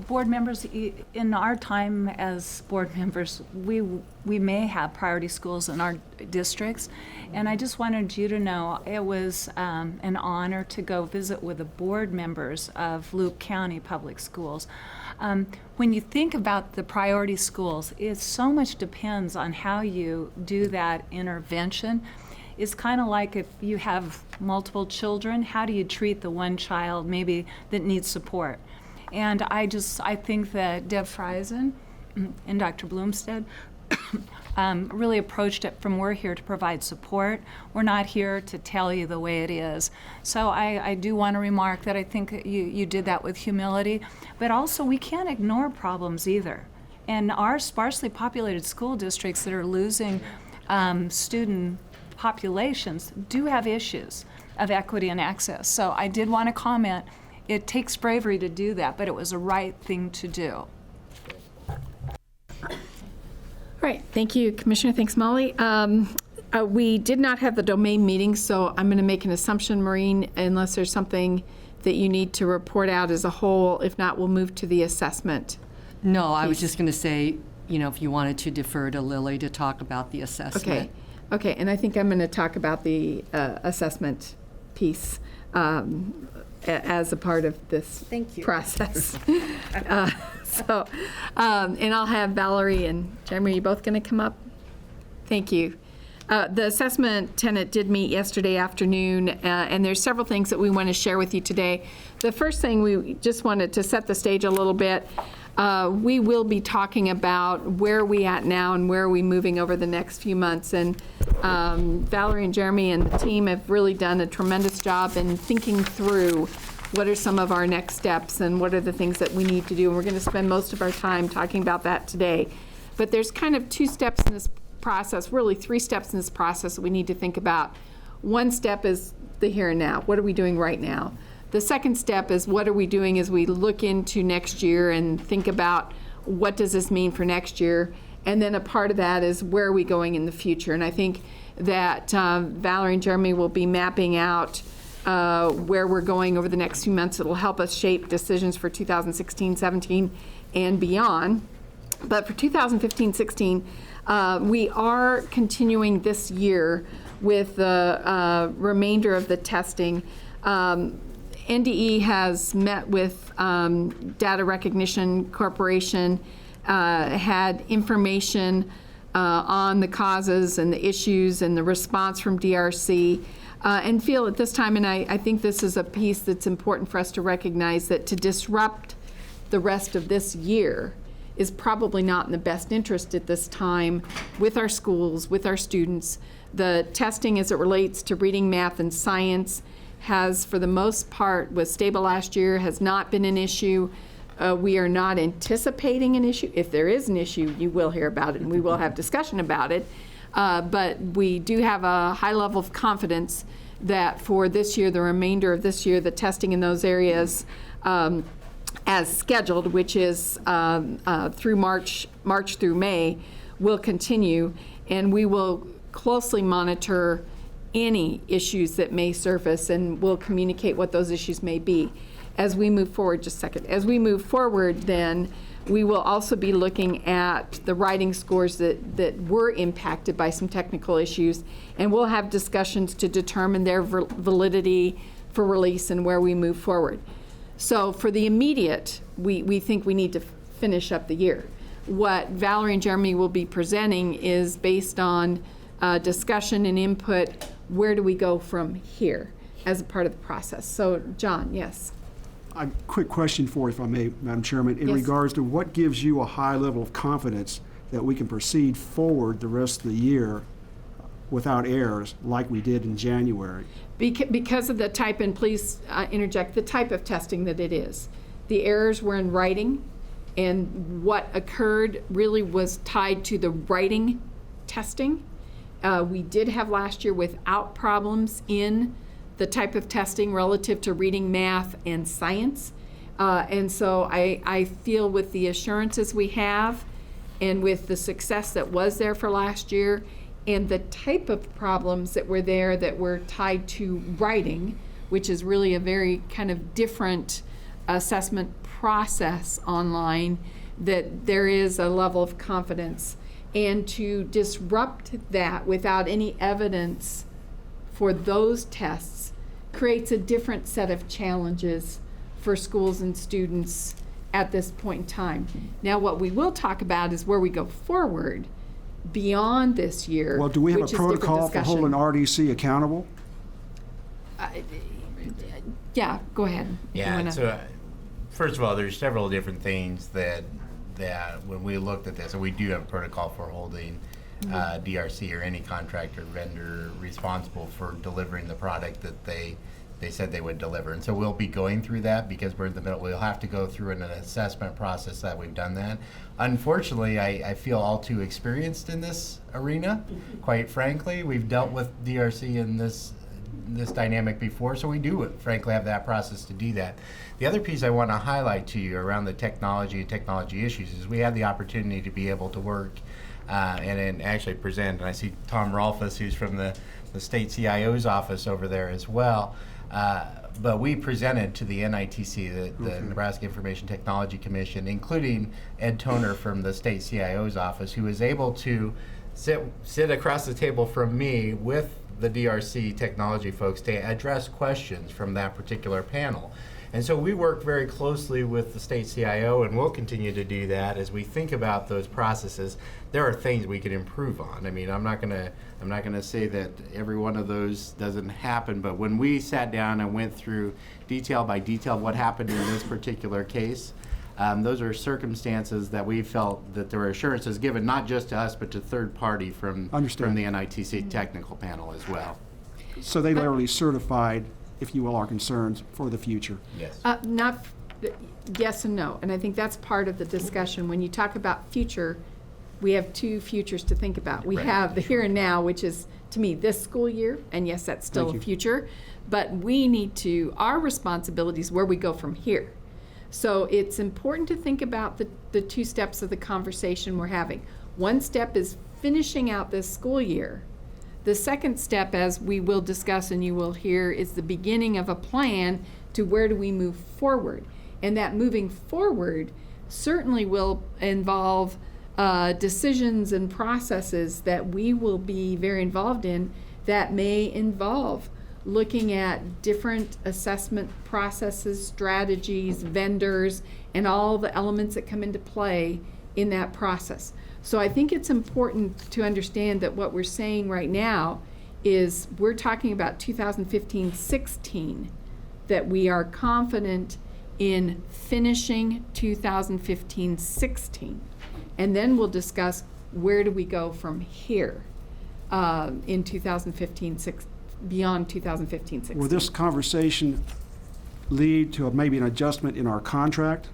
Board members, in our time as board members, we may have priority schools in our districts, and I just wanted you to know it was an honor to go visit with the board members of Loup County Public Schools. When you think about the priority schools, so much depends on how you do that intervention. It's kind of like if you have multiple children, how do you treat the one child maybe that needs support? And I think that Deb Friesen and Dr. Bloomstead really approached it from we're here to provide support. We're not here to tell you the way it is. So I do want to remark that I think you did that with humility, but also we can't ignore problems either. And our sparsely populated school districts that are losing student populations do have issues of equity and access. So I did want to comment. It takes bravery to do that, but it was the right thing to do. All right, thank you, Commissioner. Thanks, Molly. We did not have the domain meeting, so I'm going to make an assumption, Maureen, unless there's something that you need to report out as a whole. If not, we'll move to the assessment. No, I was just going to say, if you wanted to defer to Lily to talk about the assessment. Okay, and I think I'm going to talk about the assessment piece as a part of this process. And I'll have Valerie and Jeremy, are you both going to come up? Thank you. The assessment tenant did meet yesterday afternoon, and there's several things that we want to share with you today. The first thing, we just wanted to set the stage a little bit. We will be talking about where are we at now and where are we moving over the next few months. And Valerie and Jeremy and the team have really done a tremendous job in thinking through what are some of our next steps and what are the things that we need to do. And we're going to spend most of our time talking about that today. But there's kind of two steps in this process, really three steps in this process that we need to think about. One step is the here and now. What are we doing right now? The second step is what are we doing as we look into next year and think about what does this mean for next year? And then a part of that is where are we going in the future? And I think that Valerie and Jeremy will be mapping out where we're going over the next few months. It will help us shape decisions for 2016, 17, and beyond. But for 2015-16, we are continuing this year with the remainder of the testing. NDE has met with Data Recognition Corporation, had information on the causes and the issues and the response from DRC, and feel at this time, and I think this is a piece that's important for us to recognize, that to disrupt the rest of this year is probably not in the best interest at this time with our schools, with our students. The testing as it relates to reading, math, and science has, for the most part, was stable last year, has not been an issue. We are not anticipating an issue. If there is an issue, you will hear about it, and we will have discussion about it. But we do have a high level of confidence that for this year, the remainder of this year, the testing in those areas as scheduled, which is through March through May, will continue, and we will closely monitor any issues that may surface, and we'll communicate what those issues may be. As we move forward, just a second, as we move forward, then we will also be looking at the writing scores that were impacted by some technical issues, and we'll have discussions to determine their validity for release and where we move forward. So for the immediate, we think we need to finish up the year. What Valerie and Jeremy will be presenting is based on discussion and input. Where do we go from here as a part of the process? So, John, yes. A quick question for you, if I may, Madam Chairman, in Yes. regards to what gives you a high level of confidence that we can proceed forward the rest of the year without errors like we did in January? Because of the type, and please interject, the type of testing that it is. The errors were in writing, and what occurred really was tied to the writing testing. We did have last year without problems in the type of testing relative to reading, math, and science. And so I feel with the assurances we have and with the success that was there for last year and the type of problems that were there that were tied to writing, which is really a very kind of different assessment process online, that there is a level of confidence. And to disrupt that without any evidence for those tests creates a different set of challenges for schools and students at this point in time. Now, what we will talk about is where we go forward beyond this year. Well, do we have a which is different protocol for discussion. holding RDC accountable? Yeah, go ahead. If you Yeah, wanna- so first of all, there's several different things that when we looked at this, and we do have a protocol for holding DRC or any contractor vendor responsible for delivering the product that they said they would deliver. And so we'll be going through that because we're in the middle. We'll have to go through an assessment process that we've done that. Unfortunately, I feel all too experienced in this arena. Quite frankly, we've dealt with DRC in this dynamic before, so we do frankly have that process to do that. The other piece I want to highlight to you around the technology and technology issues is we had the opportunity to be able to work and actually present, and I see Tom Rolfus, who's from the state CIO's office over there as well, but we presented to the NITC, the Nebraska Information Technology Commission, including Ed Toner from the state CIO's office, who was able to sit across the table from me with the DRC technology folks to address questions from that particular panel. And so we work very closely with the state CIO, and we'll continue to do that as we think about those processes. There are things we can improve on. I mean, I'm not gonna say that every one of those doesn't happen, but when we sat down and went through detail by detail what happened in this particular case, those are circumstances that we felt that there were assurances given not just to us but to third party from the NITC technical panel as well. So they literally certified, if you will, our concerns for the future. Yes. Yes and no, and I think that's part of the discussion. When you talk about future, we have two futures to think about. We Right. have the here and now, which is, to me, this school year, and yes, that's still Thank a you. future, but we need to, our responsibility is where we go from here. So it's important to think about the two steps of the conversation we're having. One step is finishing out this school year. The second step, as we will discuss and you will hear, is the beginning of a plan to where do we move forward. And that moving forward certainly will involve decisions and processes that we will be very involved in that may involve looking at different assessment processes, strategies, vendors, and all the elements that come into play in that process. So I think it's important to understand that what we're saying right now is we're talking about 2015-16, that we are confident in finishing 2015-16. And then we'll discuss where do we go from here in 2015-16, beyond 2015-16. Will this conversation lead to maybe an adjustment in our contract?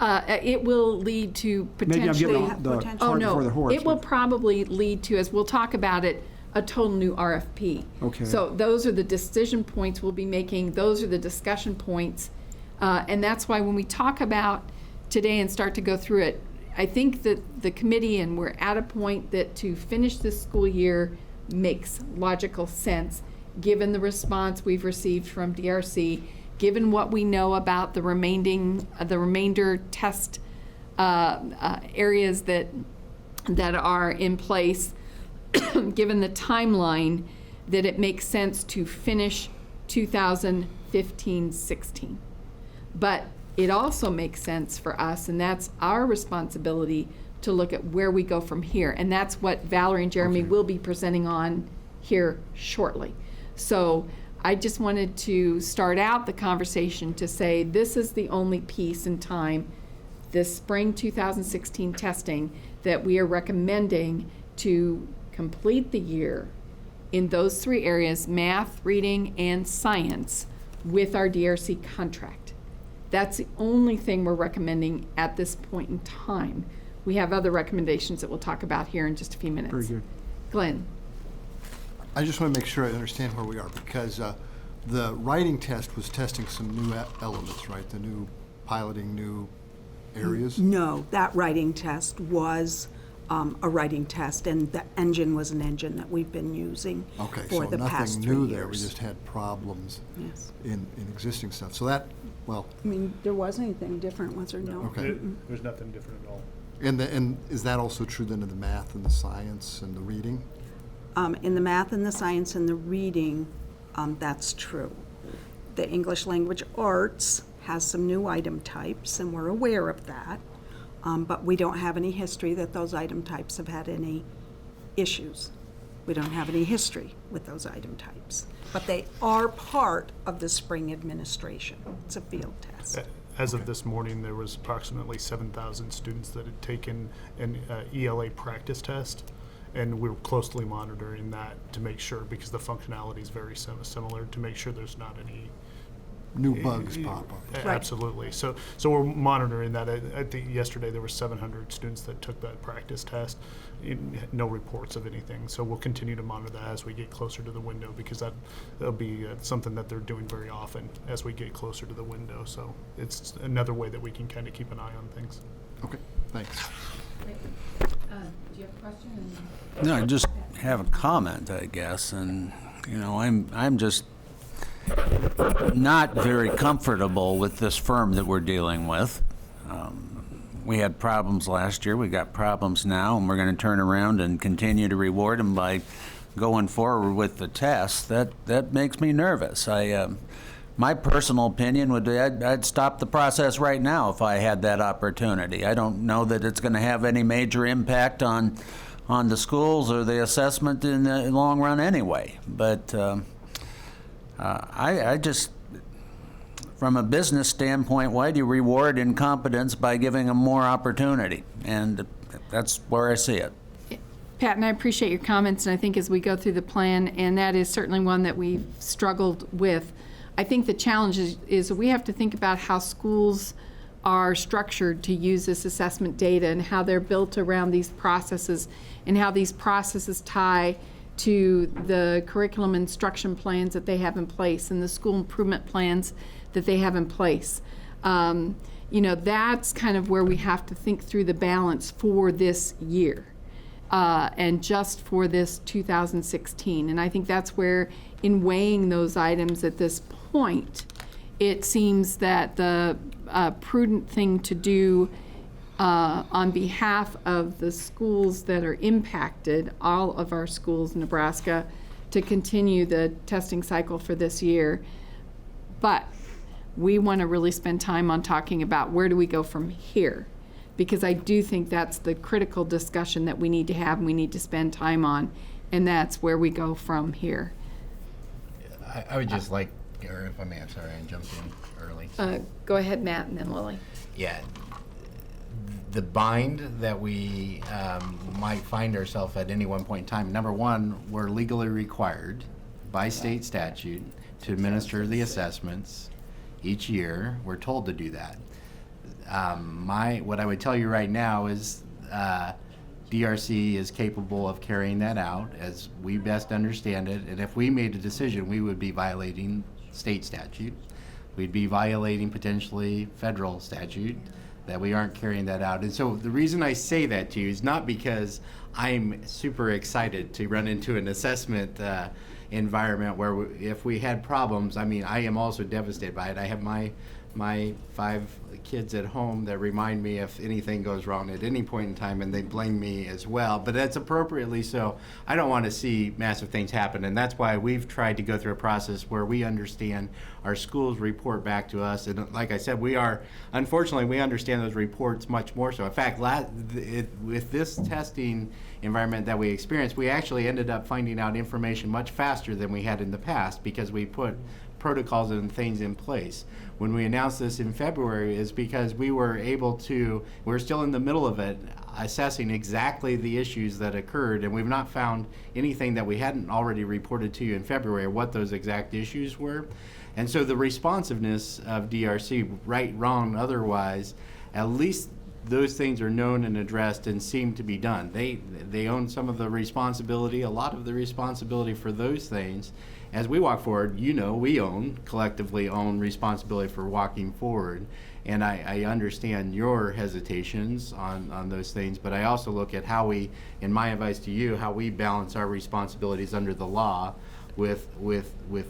It will lead to Maybe I'm potentially. getting the Potentially. Oh, cart before the no, horse. it will but- probably lead to, as we'll talk about it, a total new RFP. Okay. So those are the decision points we'll be making, those are the discussion points. And that's why when we talk about today and start to go through it, I think that the committee, and we're at a point that to finish this school year makes logical sense, given the response we've received from DRC, given what we know about the remainder test areas that are in place, given the timeline, that it makes sense to finish 2015-16. But it also makes sense for us, and that's our responsibility, to look at where we go from here. And that's what Valerie and Jeremy will be presenting on here shortly. So I just wanted to start out the conversation to say this is the only piece in time, this spring 2016 testing, that we are recommending to complete the year in those three areas, math, reading, and science, with our DRC contract. That's the only thing we're recommending at this point in time. We have other recommendations that we'll talk about here in just a few minutes. Very good. Glenn? I just want to make sure I understand where we are, because the writing test was testing some new elements, right? The new piloting new areas? No, that writing test was a writing test, and the engine was an engine that we've been using Okay, for so the past nothing 3 new years. there, we just had problems Yes. in existing stuff. So that, well, I mean, there wasn't anything different, was there? No. okay. There's nothing different at all. And is that also true then of the math and the science and the reading? In the math and the science and the reading, that's true. The English language arts has some new item types, and we're aware of that. But we don't have any history that those item types have had any issues. We don't have any history with those item types. But they are part of the spring administration. It's a field test. As of this morning, there was approximately 7,000 students that had taken an ELA practice test, and we're closely monitoring that to make sure, because the functionality is very similar, to make sure there's not any New bugs pop up. Absolutely. So we're monitoring that. I think yesterday there were 700 students that took that practice test. No reports of anything. So we'll continue to monitor that as we get closer to the window, because that'll be something that they're doing very often as we get closer to the window. So it's another way that we can kind of keep an eye on things. Okay, thanks. Do you have a question? No, I just have a comment, I guess, and, I'm just not very comfortable with this firm that we're dealing with. We had problems last year, we got problems now, and we're going to turn around and continue to reward them by going forward with the test. That makes me nervous. My personal opinion would be I'd stop the process right now if I had that opportunity. I don't know that it's going to have any major impact on the schools or the assessment in the long run anyway. But I just, from a business standpoint, why do you reward incompetence by giving them more opportunity? And that's where I see it. Pat, and I appreciate your comments, and I think as we go through the plan, and that is certainly one that we've struggled with, I think the challenge is we have to think about how schools are structured to use this assessment data, and how they're built around these processes, and how these processes tie to the curriculum instruction plans that they have in place and the school improvement plans that they have in place. That's kind of where we have to think through the balance for this year, and just for this 2016. And I think that's where, in weighing those items at this point, it seems that the prudent thing to do on behalf of the schools that are impacted, all of our schools in Nebraska, to continue the testing cycle for this year. But we want to really spend time on talking about where do we go from here, because I do think that's the critical discussion that we need to have and we need to spend time on, and that's where we go from here. I would just like, or if I may, I'm sorry, I jumped in early. Go ahead, Matt, and then Lily. Yeah. The bind that we might find ourselves at any one point in time, number one, we're legally required by state statute to administer the assessments each year. We're told to do that. What I would tell you right now is DRC is capable of carrying that out as we best understand it. And if we made a decision, we would be violating state statute. We'd be violating potentially federal statute that we aren't carrying that out. And so the reason I say that to you is not because I'm super excited to run into an assessment environment where if we had problems, I mean, I am also devastated by it. I have my 5 kids at home that remind me if anything goes wrong at any point in time, and they blame me as well, but that's appropriately so. I don't want to see massive things happen, and that's why we've tried to go through a process where we understand our schools report back to us, and like I said, unfortunately, we understand those reports much more so. In fact, with this testing environment that we experienced, we actually ended up finding out information much faster than we had in the past because we put protocols and things in place. When we announced this in February is because we're still in the middle of it, assessing exactly the issues that occurred, and we've not found anything that we hadn't already reported to you in February, what those exact issues were. And so the responsiveness of DRC, right, wrong, otherwise, at least those things are known and addressed and seem to be done. They own some of the responsibility, a lot of the responsibility for those things. As we walk forward, we collectively own responsibility for walking forward. And I understand your hesitations on those things, but I also look at how in my advice to you, how we balance our responsibilities under the law with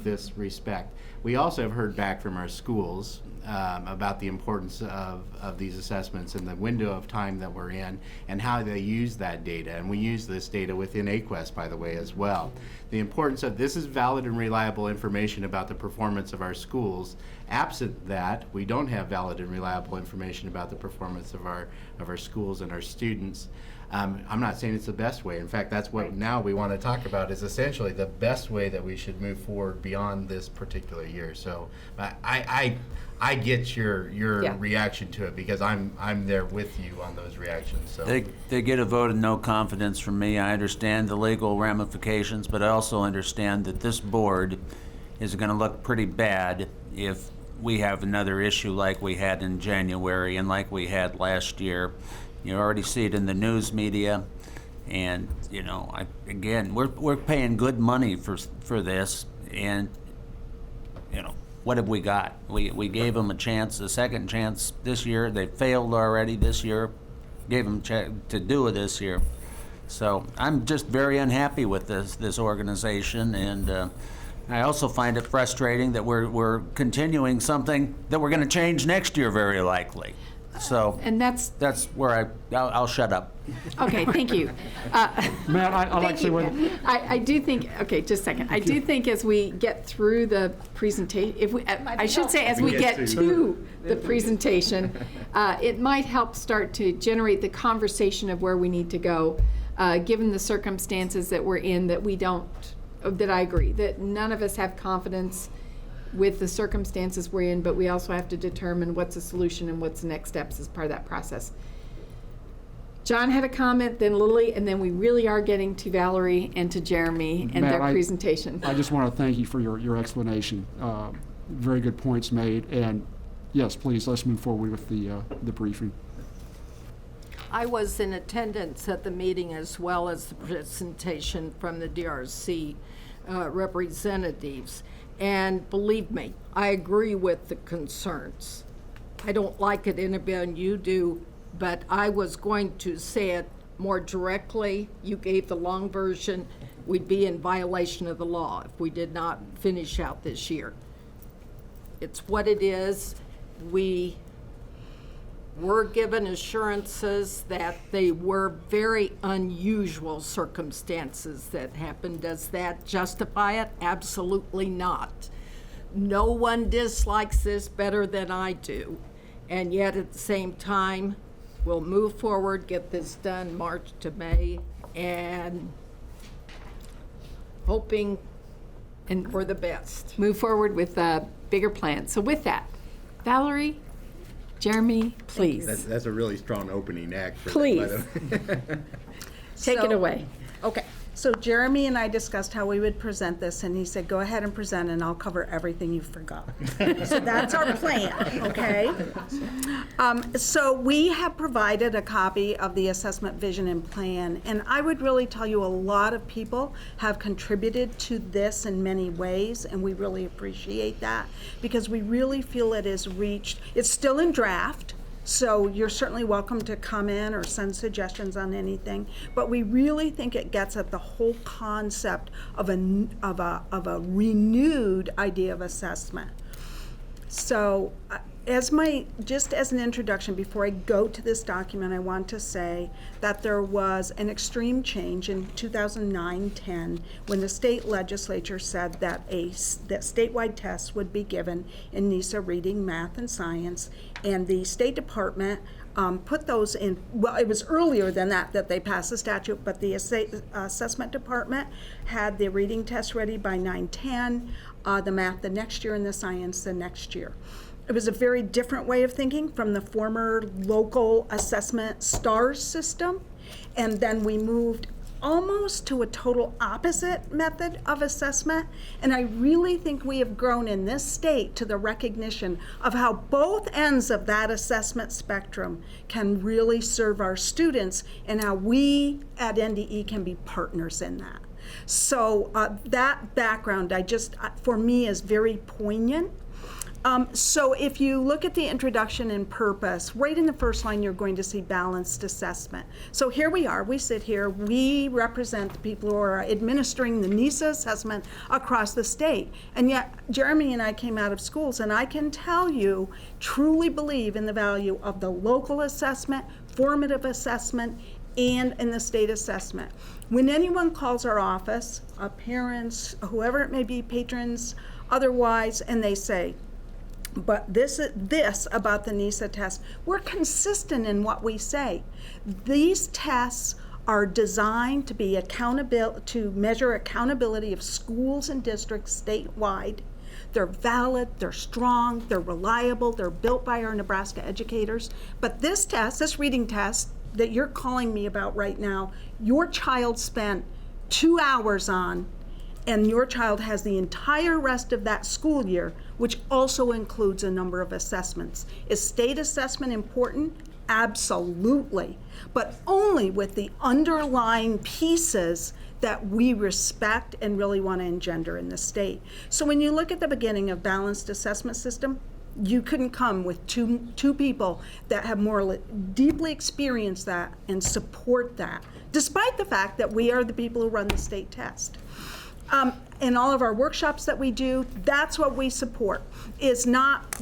this respect. We also have heard back from our schools about the importance of these assessments and the window of time that we're in and how they use that data. And we use this data within AQuest, by the way, as well. The importance of this is valid and reliable information about the performance of our schools. Absent that, we don't have valid and reliable information about the performance of our schools and our students. I'm not saying it's the best way. In fact, that's what now we want to talk about is essentially the best way that we should move forward beyond this particular year. So I get your reaction to it because I'm there with you on those reactions. So They get a vote of no confidence from me. I understand the legal ramifications, but I also understand that this board is going to look pretty bad if we have another issue like we had in January and like we had last year. You already see it in the news media, and we're paying good money for this, and what have we got? We gave them a second chance this year. They failed already this year. Gave them to do it this year. So I'm just very unhappy with this organization, and I also find it frustrating that we're continuing something that we're going to change next year, very likely. So And that's where I'll shut up. okay. Thank you. Matt, I'd like to say one. I do think. Okay, just a second. I do think as we get through the presentation, I should say as we get to the presentation, it might help start to generate the conversation of where we need to go, given the circumstances that we're in. That I agree that none of us have confidence with the circumstances we're in, but we also have to determine what's the solution and what's the next steps as part of that process. John had a comment, then Lily, and then we really are getting to Valerie and to Jeremy and Matt, their presentation. I just want to thank you for your explanation. Very good points made, and yes, please, let's move forward with the briefing. I was in attendance at the meeting as well as the presentation from the DRC representatives. And believe me, I agree with the concerns. I don't like it any better than you do, but I was going to say it more directly. You gave the long version. We'd be in violation of the law if we did not finish out this year. It's what it is. We were given assurances that they were very unusual circumstances that happened. Does that justify it? Absolutely not. No one dislikes this better than I do. And yet at the same time, we'll move forward, get this done March to May, and hoping for the best. Move forward with bigger plans. So with that, Valerie, Jeremy, please. That's a really strong opening act. Please. Take it away. Okay. So Jeremy and I discussed how we would present this, and he said, go ahead and present, and I'll cover everything you forgot. So that's our plan, okay? So we have provided a copy of the assessment vision and plan, and I would really tell you a lot of people have contributed to this in many ways, and we really appreciate that, because we really feel it is reached. It's still in draft, so you're certainly welcome to come in or send suggestions on anything, but we really think it gets at the whole concept of a renewed idea of assessment. So just as an introduction, before I go to this document, I want to say that there was an extreme change in 2009-10 when the state legislature said that that statewide tests would be given in NISA reading, math, and science, and the State Department put those in. Well, it was earlier than that they passed the statute, but the assessment department had the reading test ready by 9-10, the math the next year, and the science the next year. It was a very different way of thinking from the former local assessment STARS system, and then we moved almost to a total opposite method of assessment. And I really think we have grown in this state to the recognition of how both ends of that assessment spectrum can really serve our students, and how we at NDE can be partners in that. So that background, for me, is very poignant. So if you look at the introduction and purpose, right in the first line, you're going to see balanced assessment. So here we sit here, we represent the people who are administering the NISA assessment across the state. And yet, Jeremy and I came out of schools, and I can tell you, truly believe in the value of the local assessment, formative assessment, and in the state assessment. When anyone calls our office, parents, whoever it may be, patrons, otherwise, and they say, but this about the NISA test, we're consistent in what we say. These tests are designed to be to measure accountability of schools and districts statewide. They're valid, they're strong, they're reliable, they're built by our Nebraska educators. But this reading test that you're calling me about right now, your child spent 2 hours on, and your child has the entire rest of that school year, which also includes a number of assessments. Is state assessment important? Absolutely, but only with the underlying pieces that we respect and really want to engender in the state. So when you look at the beginning of balanced assessment system, you couldn't come with two people that have more deeply experienced that and support that, despite the fact that we are the people who run the state test. In all of our workshops that we do, that's what we support, is not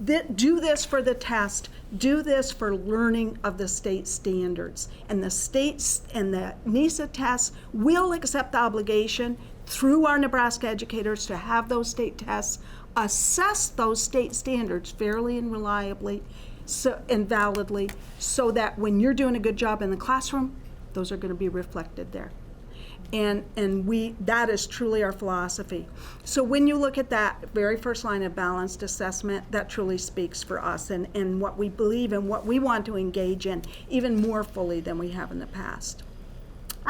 do this for the test, do this for learning of the state standards. And the states and the NISA tests will accept the obligation through our Nebraska educators to have those state tests assess those state standards fairly and reliably and validly, so that when you're doing a good job in the classroom, those are going to be reflected there. And that is truly our philosophy. So when you look at that very first line of balanced assessment, that truly speaks for us and what we believe and what we want to engage in even more fully than we have in the past.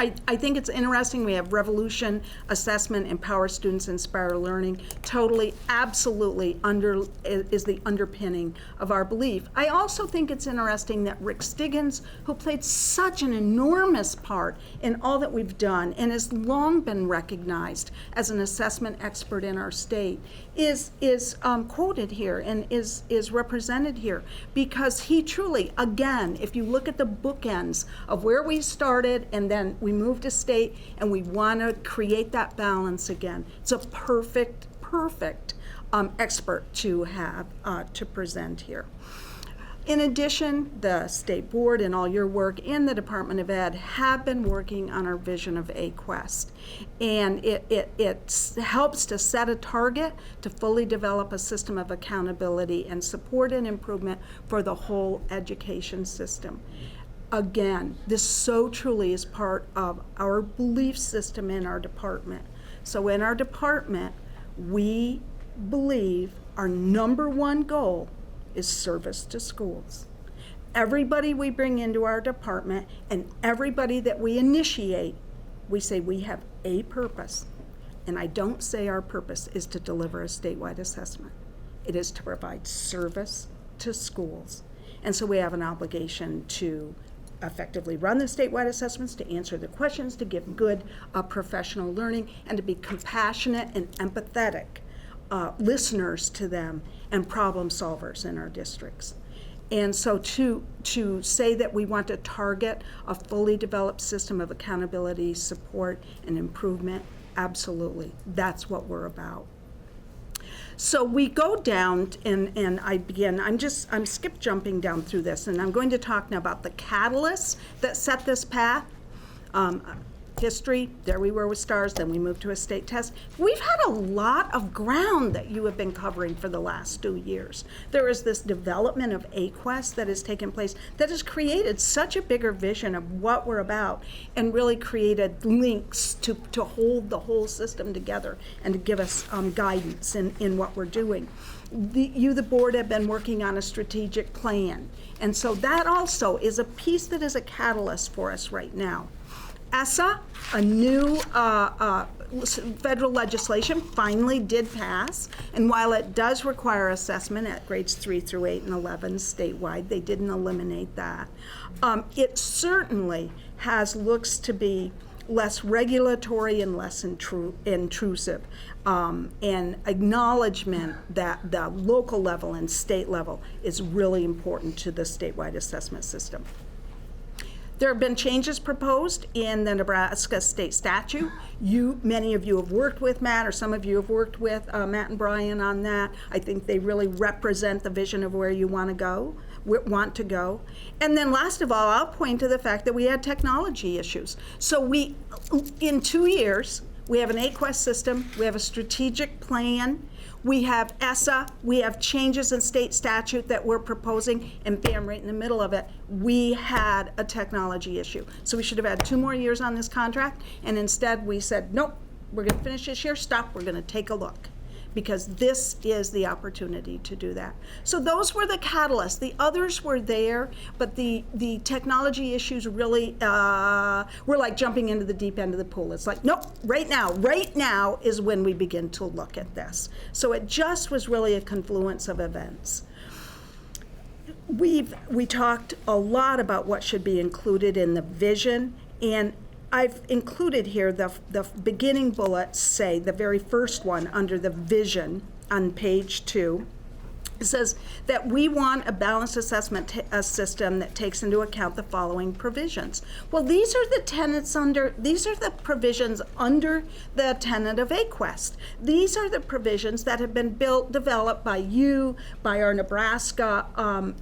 I think it's interesting. We have revolution, assessment, empower students, inspire learning. Totally, absolutely is the underpinning of our belief. I also think it's interesting that Rick Stiggins, who played such an enormous part in all that we've done and has long been recognized as an assessment expert in our state, is quoted here and is represented here, because he truly, again, if you look at the bookends of where we started and then we moved to state and we want to create that balance again, it's a perfect expert to have to present here. In addition, the State Board and all your work in the Department of Ed have been working on our vision of AQuest. And it helps to set a target to fully develop a system of accountability and support and improvement for the whole education system. Again, this so truly is part of our belief system in our department. So in our department, we believe our number one goal is service to schools. Everybody we bring into our department and everybody that we initiate We say we have a purpose, and I don't say our purpose is to deliver a statewide assessment. It is to provide service to schools. And so we have an obligation to effectively run the statewide assessments, to answer the questions, to give good professional learning, and to be compassionate and empathetic listeners to them and problem solvers in our districts. And so to say that we want to target a fully developed system of accountability, support, and improvement, absolutely, that's what we're about. So we go down and I begin, I'm skip jumping down through this, and I'm going to talk now about the catalysts that set this path. History, there we were with STARS, then we moved to a state test. We've had a lot of ground that you have been covering for the last 2 years. There is this development of AQuest that has taken place that has created such a bigger vision of what we're about and really created links to hold the whole system together and to give us guidance in what we're doing. The board, have been working on a strategic plan. And so that also is a piece that is a catalyst for us right now. ESSA, a new federal legislation, finally did pass, and while it does require assessment at grades 3 through 8 and 11 statewide, they didn't eliminate that. It certainly looks to be less regulatory and less intrusive, and acknowledgement that the local level and state level is really important to the statewide assessment system. There have been changes proposed in the Nebraska state statute. Many of you have worked with Matt, or some of you have worked with Matt and Brian on that. I think they really represent the vision of where you want to go. And then last of all, I'll point to the fact that we had technology issues. So in 2 years, we have an AQuest system, we have a strategic plan, we have ESSA, we have changes in state statute that we're proposing, and bam, right in the middle of it, we had a technology issue. So we should have had 2 more years on this contract, and instead we said, nope, we're gonna finish this year, stop, we're gonna take a look, because this is the opportunity to do that. So those were the catalysts. The others were there, but the technology issues really were like jumping into the deep end of the pool. It's like, nope, right now is when we begin to look at this. So it just was really a confluence of events. We talked a lot about what should be included in the vision, and I've included here the beginning bullets say, the very first one under the vision on page 2. It says that we want a balanced assessment system that takes into account the following provisions. Well, these are the provisions under the tenet of AQuest. These are the provisions that have been developed by you, by our Nebraska, our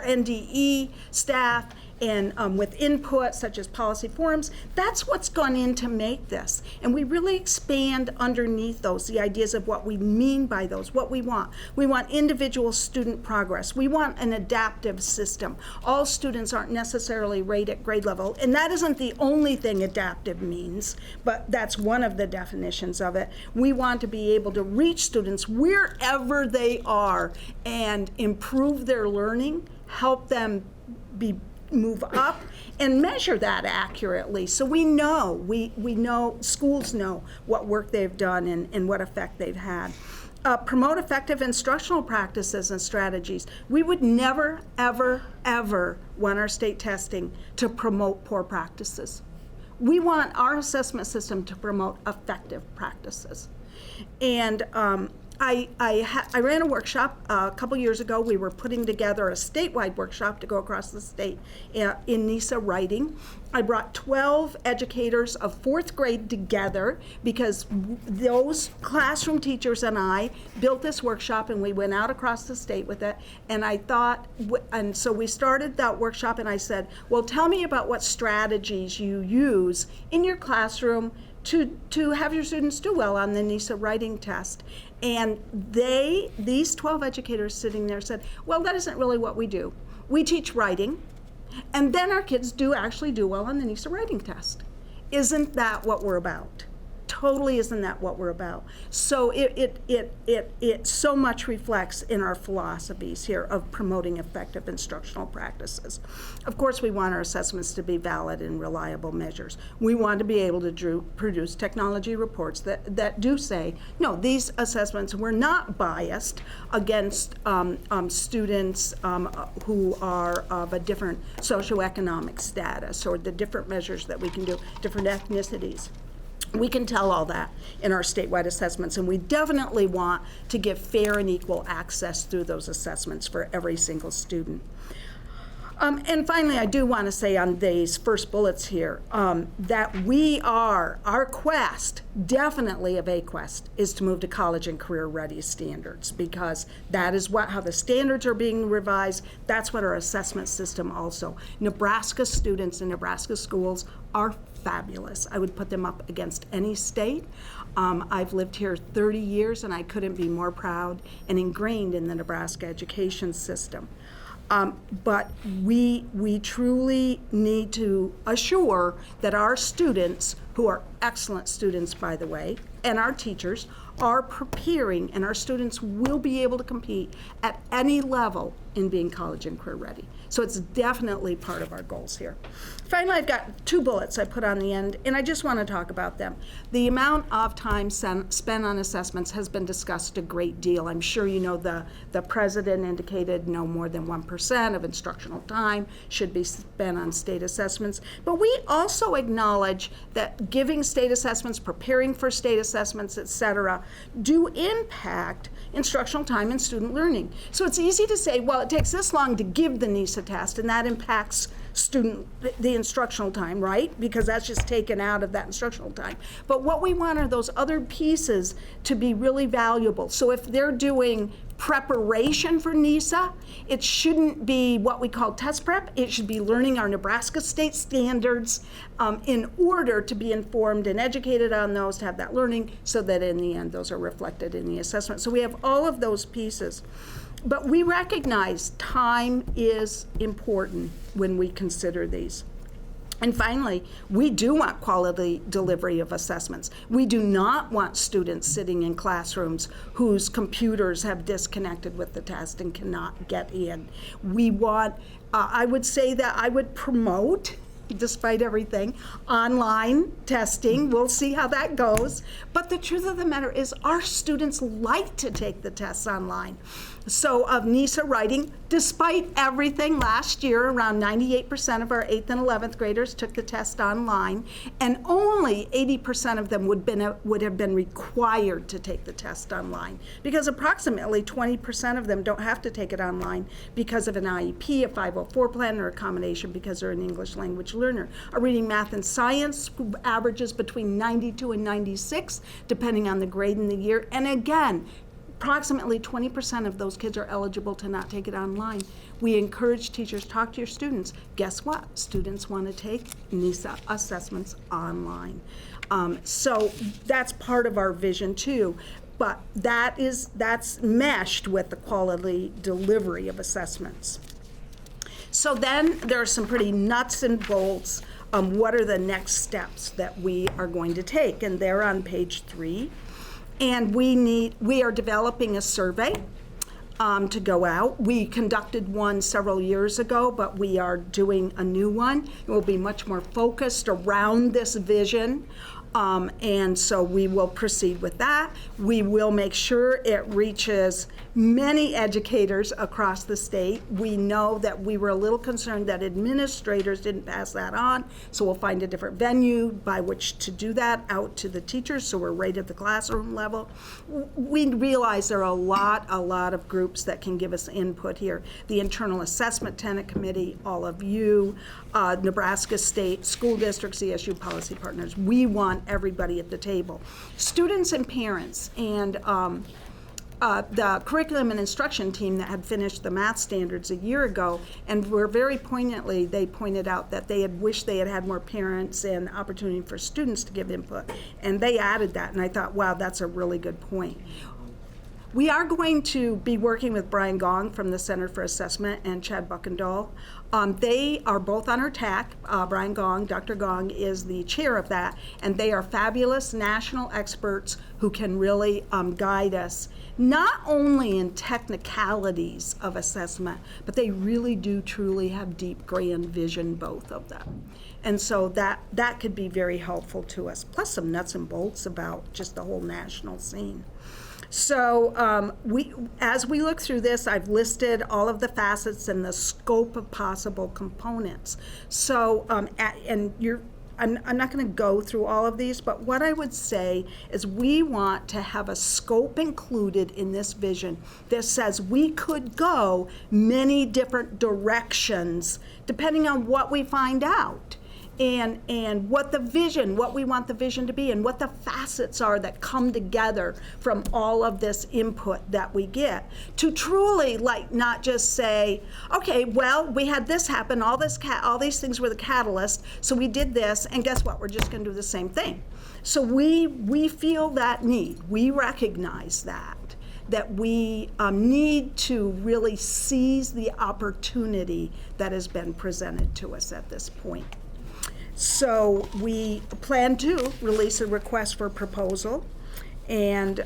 NDE staff, and with input such as policy forums. That's what's gone in to make this. And we really expand underneath those, the ideas of what we mean by those, what we want. We want individual student progress. We want an adaptive system. All students aren't necessarily right at grade level, and that isn't the only thing adaptive means, but that's one of the definitions of it. We want to be able to reach students wherever they are and improve their learning, help them move up, and measure that accurately. So we know, schools know what work they've done and what effect they've had. Promote effective instructional practices and strategies. We would never, ever, ever want our state testing to promote poor practices. We want our assessment system to promote effective practices. And I ran a workshop a couple years ago. We were putting together a statewide workshop to go across the state in NISA writing. I brought 12 educators of 4th grade together because those classroom teachers and I built this workshop, and we went out across the state with it. And I thought, and so we started that workshop, and I said, well, tell me about what strategies you use in your classroom to have your students do well on the NISA writing test. And these 12 educators sitting there said, well, that isn't really what we do. We teach writing, and then our kids actually do well on the NISA writing test. Isn't that what we're about? totally isn't that what we're about. So it so much reflects in our philosophies here of promoting effective instructional practices. Of course, we want our assessments to be valid and reliable measures. We want to be able to produce technology reports that do say, no, these assessments were not biased against students who are of a different socioeconomic status, or the different measures that we can do, different ethnicities. We can tell all that in our statewide assessments, and we definitely want to give fair and equal access through those assessments for every single student. And finally, I do want to say on these first bullets here that our quest, definitely of a quest, is to move to college and career ready standards, because that is how the standards are being revised. That's what our assessment system also. Nebraska students in Nebraska schools are fabulous. I would put them up against any state. I've lived here 30 years, and I couldn't be more proud and ingrained in the Nebraska education system. But we truly need to assure that our students, who are excellent students, by the way, and our teachers are preparing, and our students will be able to compete at any level in being college and career ready. So it's definitely part of our goals here. Finally, I've got 2 bullets I put on the end, and I just want to talk about them. The amount of time spent on assessments has been discussed a great deal. I'm sure you know the president indicated no more than 1% of instructional time should be spent on state assessments. But we also acknowledge that giving state assessments, preparing for state assessments, et cetera, do impact instructional time and student learning. So it's easy to say, well, it takes this long to give the NISA test, and that impacts the instructional time, right? Because that's just taken out of that instructional time. But what we want are those other pieces to be really valuable. So if they're doing preparation for NISA, it shouldn't be what we call test prep. It should be learning our Nebraska state standards in order to be informed and educated on those, to have that learning, so that in the end those are reflected in the assessment. So we have all of those pieces. But we recognize time is important when we consider these. And finally, we do want quality delivery of assessments. We do not want students sitting in classrooms whose computers have disconnected with the test and cannot get in. We want, I would say that I would promote, despite everything, online testing. We'll see how that goes. But the truth of the matter is our students like to take the tests online. So of NISA writing, despite everything, last year around 98% of our 8th and 11th graders took the test online, and only 80% of them would have been required to take the test online, because approximately 20% of them don't have to take it online because of an IEP, a 504 plan, or a combination because they're an English language learner. Our reading, math, and science averages between 92 and 96, depending on the grade in the year. And again, approximately 20% of those kids are eligible to not take it online. We encourage teachers, talk to your students. Guess what? Students want to take NISA assessments online. So that's part of our vision too. But that's meshed with the quality delivery of assessments. So then there are some pretty nuts and bolts. What are the next steps that we are going to take? And they're on page 3. And we are developing a survey to go out. We conducted one several years ago, but we are doing a new one. It will be much more focused around this vision. And so we will proceed with that. We will make sure it reaches many educators across the state. We know that we were a little concerned that administrators didn't pass that on, so we'll find a different venue by which to do that out to the teachers, so we're right at the classroom level. We realize there are a lot of groups that can give us input here. The Internal Assessment Tenant Committee, all of you, Nebraska State School Districts, CSU Policy Partners. We want everybody at the table. Students and parents, and the curriculum and instruction team that had finished the math standards a year ago, and were very poignantly, they pointed out that they had wished they had had more parents and opportunity for students to give input, and they added that, and I thought, wow, that's a really good point. We are going to be working with Brian Gong from the Center for Assessment and Chad Buckendahl. They are both on our TAC. Brian Gong, Dr. Gong, is the chair of that, and they are fabulous national experts who can really guide us, not only in technicalities of assessment, but they really do truly have deep grand vision, both of them. And so that could be very helpful to us, plus some nuts and bolts about just the whole national scene. So as we look through this, I've listed all of the facets and the scope of possible components. So, I'm not going to go through all of these, but what I would say is we want to have a scope included in this vision that says we could go many different directions depending on what we find out. And what the vision, what we want the vision to be, and what the facets are that come together from all of this input that we get, to truly, like, not just say, okay, well, we had this happen, all these things were the catalyst, so we did this, and guess what, we're just going to do the same thing. So we feel that need, we recognize that we need to really seize the opportunity that has been presented to us at this point. So we plan to release a request for proposal, and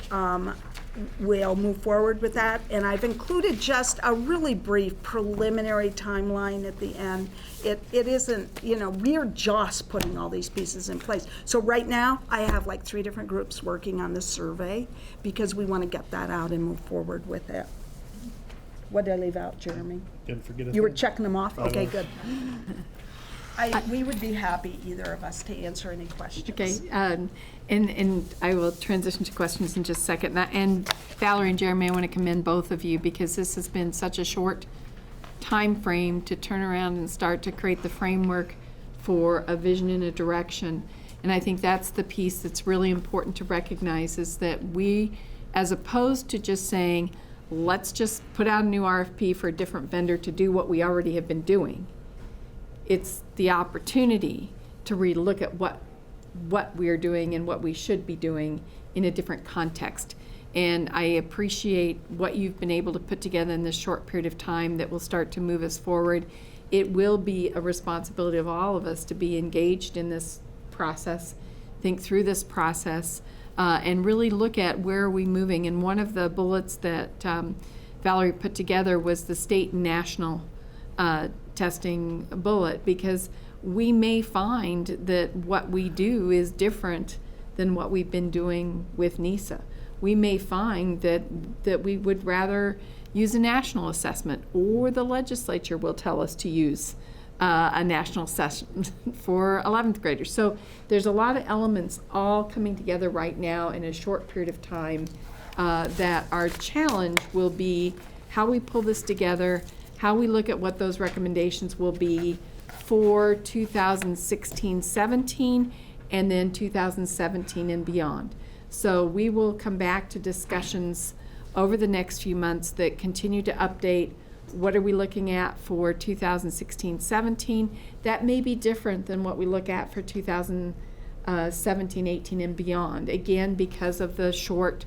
we'll move forward with that. And I've included just a really brief preliminary timeline at the end. It isn't, we're just putting all these pieces in place. So right now, I have like 3 different groups working on the survey because we want to get that out and move forward with it. What did I leave out, Jeremy? Didn't forget a You were thing. checking them off? Okay, know. good. We would be happy, either of us, to answer any questions. Okay, and I will transition to questions in just a second. And Valerie and Jeremy, I want to commend both of you because this has been such a short time frame to turn around and start to create the framework for a vision and a direction. And I think that's the piece that's really important to recognize, is that we, as opposed to just saying, let's just put out a new RFP for a different vendor to do what we already have been doing, it's the opportunity to relook at what we are doing and what we should be doing in a different context. And I appreciate what you've been able to put together in this short period of time that will start to move us forward. It will be a responsibility of all of us to be engaged in this process, think through this process, and really look at where are we moving. And one of the bullets that Valerie put together was the state and national testing bullet, because we may find that what we do is different than what we've been doing with NISA. We may find that we would rather use a national assessment, or the legislature will tell us to use a national assessment for 11th graders. So there's a lot of elements all coming together right now in a short period of time that our challenge will be how we pull this together, how we look at what those recommendations will be for 2016-17 and then 2017 and beyond. So we will come back to discussions over the next few months that continue to update what are we looking at for 2016-17. That may be different than what we look at for 2017-18 and beyond. Again, because of the short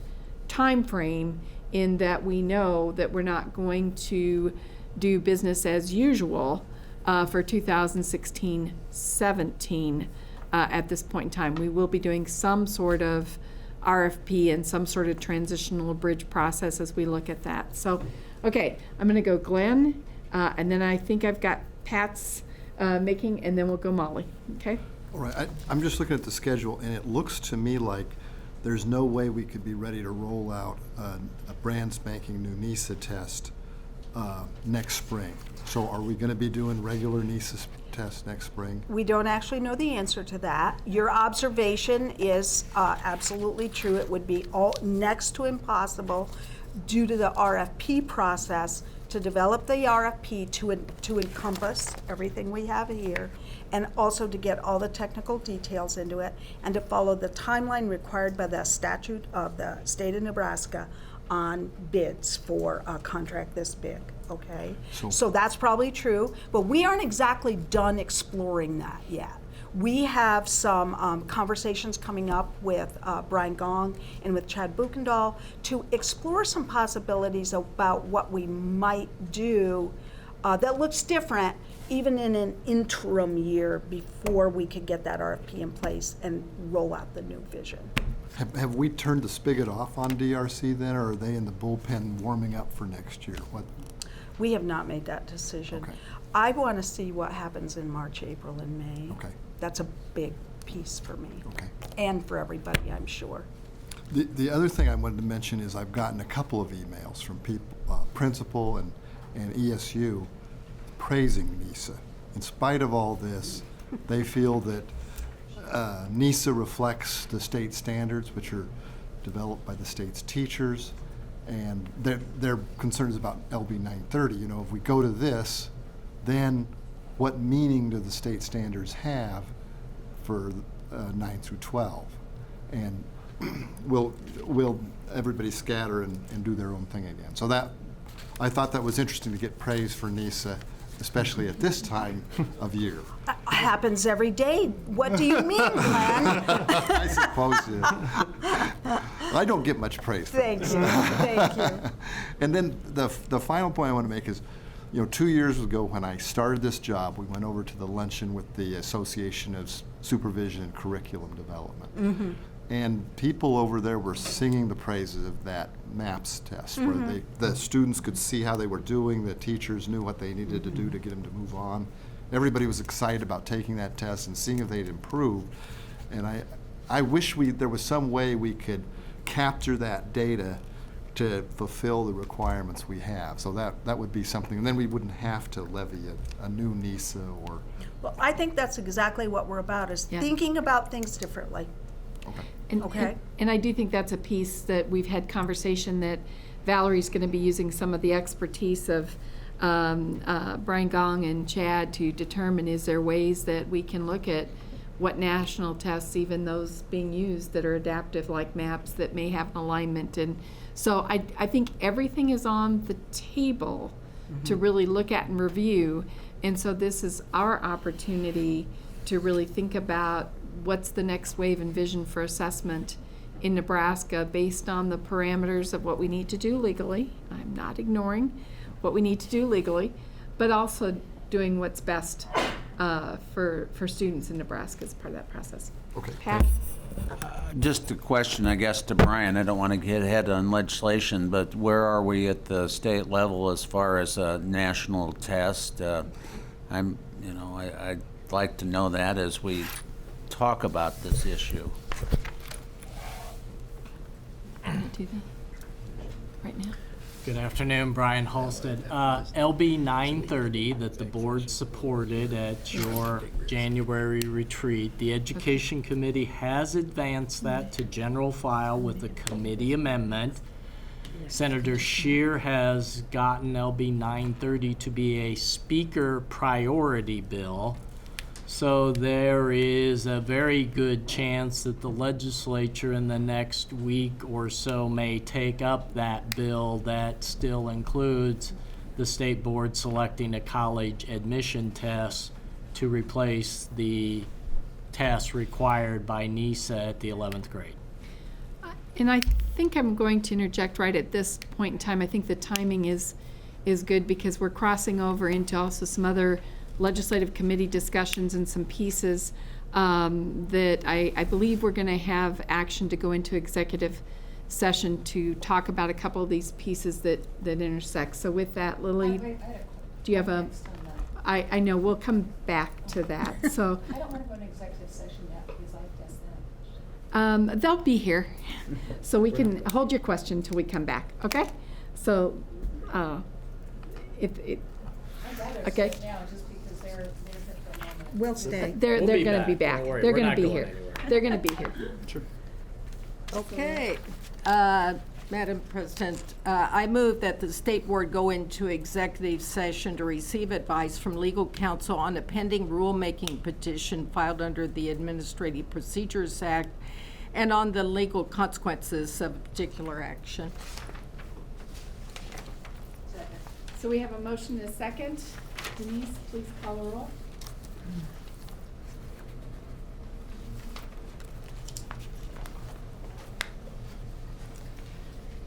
time frame, in that we know that we're not going to do business as usual for 2016-17 at this point in time. We will be doing some sort of RFP and some sort of transitional bridge process as we look at that. So, okay, I'm going to go Glenn, and then I think I've got Pat's making, and then we'll go Molly. Okay? All right, I'm just looking at the schedule, and it looks to me like there's no way we could be ready to roll out a brand spanking new NISA test next spring. So are we going to be doing regular NISA tests next spring? We don't actually know the answer to that. Your observation is absolutely true. It would be all next to impossible due to the RFP process to develop the RFP to encompass everything we have here, and also to get all the technical details into it, and to follow the timeline required by the statute of the state of Nebraska on bids for a contract this big, okay? So that's probably true, but we aren't exactly done exploring that yet. We have some conversations coming up with Brian Gong and with Chad Buchendahl to explore some possibilities about what we might do that looks different even in an interim year before we could get that RFP in place and roll out the new vision. Have we turned the spigot off on DRC then, or are they in the bullpen warming up for next year? What? We have not made that decision. Okay. I want to see what happens in March, April, and May. Okay. That's a big piece for me. Okay. And for everybody, I'm sure. The other thing I wanted to mention is I've gotten a couple of emails from people, principal and ESU, praising NISA. In spite of all this, they feel that NISA reflects the state standards, which are developed by the state's teachers, and their concerns about LB 930. You know, if we go to this, then what meaning do the state standards have for 9 through 12? And will everybody scatter and do their own thing again? So that, I thought that was interesting to get praise for NISA, especially at this time of year. Happens every day. What do you mean, Glenn? I suppose I don't get much praise for Thank this. you. Thank you. And then the final point I want to make is, you know, 2 years ago when I started this job, we went over to the luncheon with the Association of Supervision and Curriculum Development. Mm-hmm. And people over there were singing the praises of that MAPS test, where the students could see how they were doing, the teachers knew what they needed to do to get them to move on. Everybody was excited about taking that test and seeing if they'd improved. And I wish there was some way we could capture that data to fulfill the requirements we have. So that would be something, and then we wouldn't have to levy a new NISA or. Well, I think that's exactly what we're about, is Yeah. thinking about things differently. Okay. Okay. And I do think that's a piece that we've had conversation that Valerie's going to be using some of the expertise of Brian Gong and Chad to determine, is there ways that we can look at what national tests, even those being used that are adaptive like MAPS, that may have an alignment. And so I think everything is on the table to really look at and review. And so this is our opportunity to really think about what's the next wave and vision for assessment in Nebraska based on the parameters of what we need to do legally. I'm not ignoring what we need to do legally, but also doing what's best for students in Nebraska as part of that process. Okay. Pat? Just a question, I guess, to Brian. I don't want to get ahead on legislation, but where are we at the state level as far as a national test? I'd like to know that as we talk about this issue. Do that right now. Good afternoon, Brian Halstead. LB 930 that the board supported at your January retreat, the Education Committee has advanced that to general file with a committee amendment. Senator Scheer has gotten LB 930 to be a speaker priority bill. So there is a very good chance that the legislature in the next week or so may take up that bill that still includes the state board selecting a college admission test to replace the test required by NISA at the 11th grade. And I think I'm going to interject right at this point in time. I think the timing is good because we're crossing over into also some other legislative committee discussions and some pieces that I believe we're going to have action to go into executive session to talk about a couple of these pieces that intersect. So with that, Lily, do you have a? I know we'll come back to that. So I don't want to go into executive session yet because I guess that. they'll be here, so we can hold your question until we come back. Okay? So okay. We'll stay. They're We'll be going to back. be back. Don't worry, They're we're going to not be going here. anywhere. They're going to be here. Sure. Okay. Madam President, I move that the State Board go into executive session to receive advice from legal counsel on a pending rulemaking petition filed under the Administrative Procedures Act and on the legal consequences of a particular action. So we have a motion and a second. Denise, please call the roll.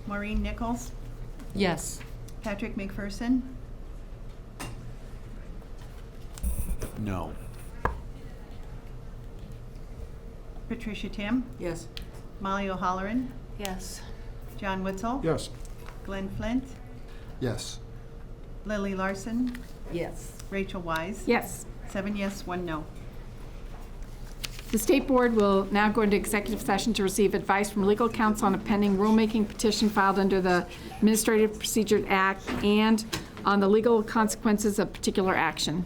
Maureen Nichols, Yes. Patrick McPherson, No. Patricia Tim, Yes. Molly O'Halloran, Yes. John Witzel, Yes. Glenn Flint, Yes. Lily Larson, Yes. Rachel Wise. Yes. 7 yes, 1 no. The State Board will now go into executive session to receive advice from legal counsel on a pending rulemaking petition filed under the Administrative Procedure Act and on the legal consequences of particular action.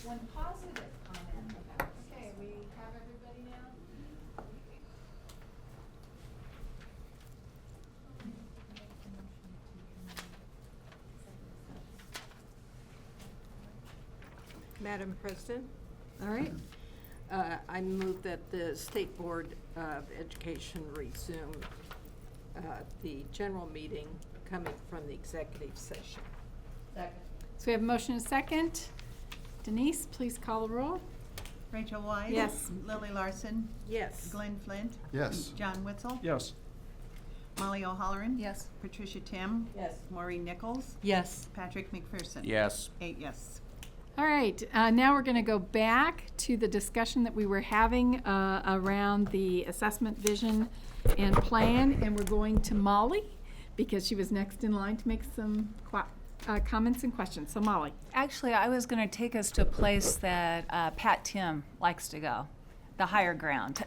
one positive comment about. Okay, we have everybody now? Madam President? All right. I move that the State Board of Education resume the general meeting coming from the executive session. So we have a motion and a second. Denise, please call the roll. Rachel Wise. Yes. Lily Larson. Yes. Glenn Flint. Yes. John Witzel. Yes. Molly O'Halloran. Yes. Patricia Tim. Yes. Maureen Nichols. Yes. Patrick McPherson. Yes. 8 yes. All right, now we're going to go back to the discussion that we were having around the assessment vision and plan, and we're going to Molly because she was next in line to make some comments and questions. So Molly. Actually, I was going to take us to a place that Pat Tim likes to go, the higher ground.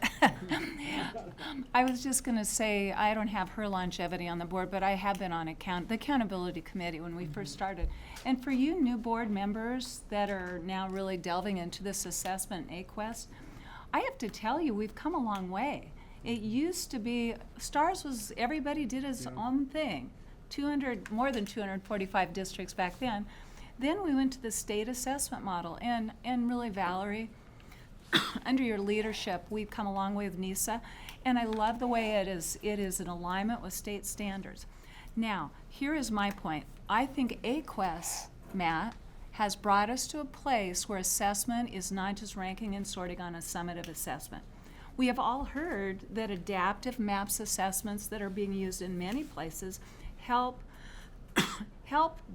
I was just going to say I don't have her longevity on the board, but I have been on the accountability committee when we first started. And for you new board members that are now really delving into this assessment AQuest, I have to tell you, we've come a long way. It used to be, STARS was, everybody did his own thing. More than 245 districts back then. Then we went to the state assessment model, and really, Valerie, under your leadership, we've come a long way with NISA, and I love the way it is in alignment with state standards. Now, here is my point. I think AQuest, Matt, has brought us to a place where assessment is not just ranking and sorting on a summative assessment. We have all heard that adaptive MAPS assessments that are being used in many places help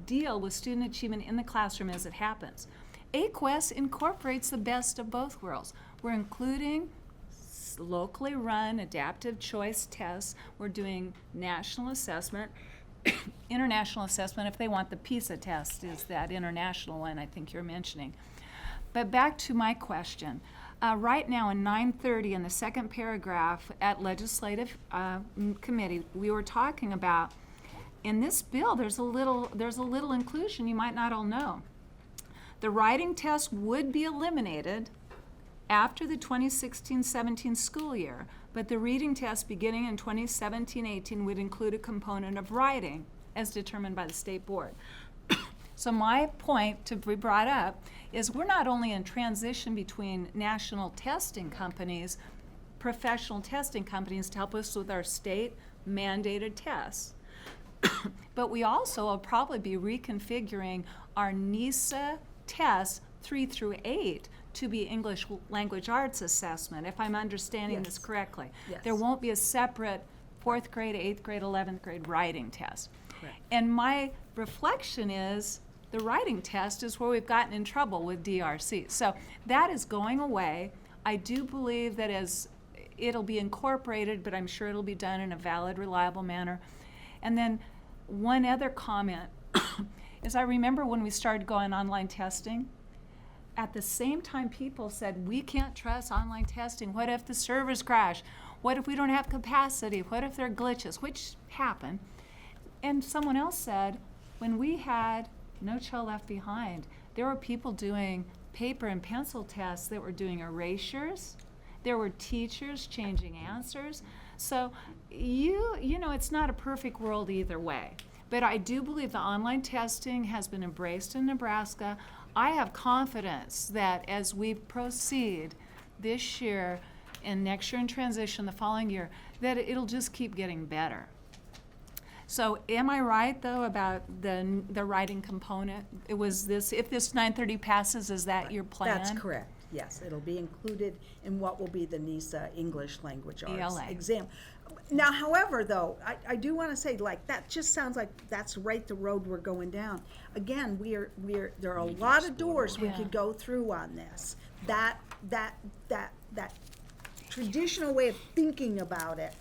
deal with student achievement in the classroom as it happens. AQuest incorporates the best of both worlds. We're including locally run adaptive choice tests. We're doing national assessment, international assessment if they want. The PISA test is that international one I think you're mentioning. But back to my question. Right now in 930 in the second paragraph at legislative committee, we were talking about in this bill there's a little inclusion you might not all know. The writing test would be eliminated after the 2016-17 school year, but the reading test beginning in 2017-18 would include a component of writing as determined by the state board. So my point to be brought up is we're not only in transition between national testing companies, professional testing companies to help us with our state mandated tests, but we also will probably be reconfiguring our NISA tests 3 through 8 to be English language arts assessment, if I'm understanding this correctly. Yes. There won't be a separate 4th grade, 8th grade, 11th grade writing test. Correct. And my reflection is the writing test is where we've gotten in trouble with DRC. So that is going away. I do believe that as it'll be incorporated, but I'm sure it'll be done in a valid, reliable manner. And then one other comment is I remember when we started going online testing, at the same time people said, we can't trust online testing. What if the servers crash? What if we don't have capacity? What if there are glitches? Which happened. And someone else said, when we had No Child Left Behind, there were people doing paper and pencil tests that were doing erasures. There were teachers changing answers. So you know, it's not a perfect world either way. But I do believe the online testing has been embraced in Nebraska. I have confidence that as we proceed this year and next year in transition, the following year, that it'll just keep getting better. So am I right, though, about the writing component? It was this, if this 930 passes, is that your plan? That's correct, yes. It'll be included in what will be the NISA English Language Arts ELA. exam. Now, however, though, I do want to say, like, that just sounds like that's right the road we're going down. Again, there are a lot of doors we could go through on this. That traditional way of thinking about it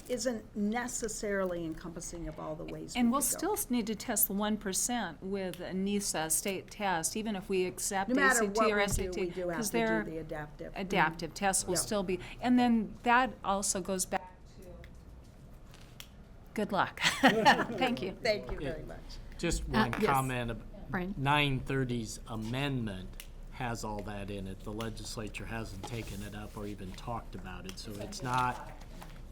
isn't necessarily encompassing of all the ways And we we'll could still go. need to test the 1% with a NISA state test, even if we accept No matter ACT what or we do, SAT. we do have 'cause to do they're the adaptive. adaptive tests will Yeah. still be. And then that also goes back to, good luck. Thank you. Thank you very much. Just one yes. comment. Brian. 930's amendment has all that in it. The legislature hasn't taken it up or even talked about it, so it's not,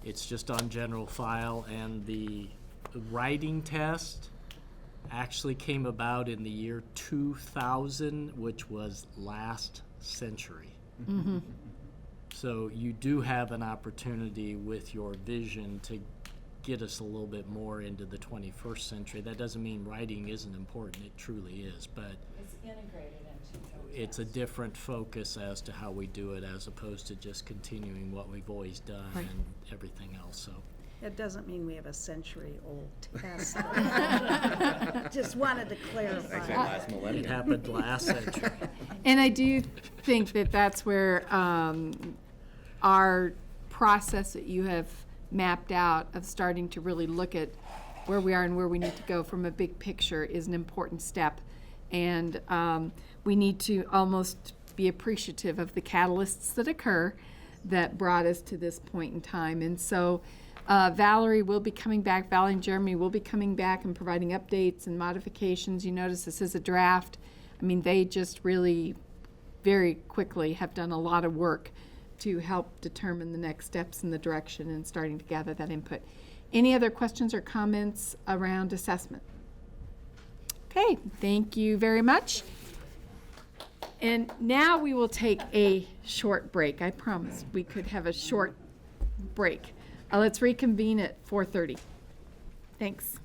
it's just on general file. And the writing test actually came about in the year 2000, which was last century. So you do have an opportunity with your vision to get us a little bit more into the 21st century. That doesn't mean writing isn't important, it truly is, but It's integrated into. it's a different focus as to how we do it as opposed to just continuing what we've always done and everything else, so. It doesn't mean we have a century-old test. Just wanted to clarify. It happened last century. And I do think that that's where our process that you have mapped out of starting to really look at where we are and where we need to go from a big picture is an important step. And we need to almost be appreciative of the catalysts that occur that brought us to this point in time. And so Valerie will be coming back, Valerie and Jeremy will be coming back and providing updates and modifications. You notice this is a draft. I mean, they just really very quickly have done a lot of work to help determine the next steps in the direction and starting to gather that input. Any other questions or comments around assessment? Okay, thank you very much. And now we will take a short break. I promised we could have a short break. Let's reconvene at 4:30. Thanks.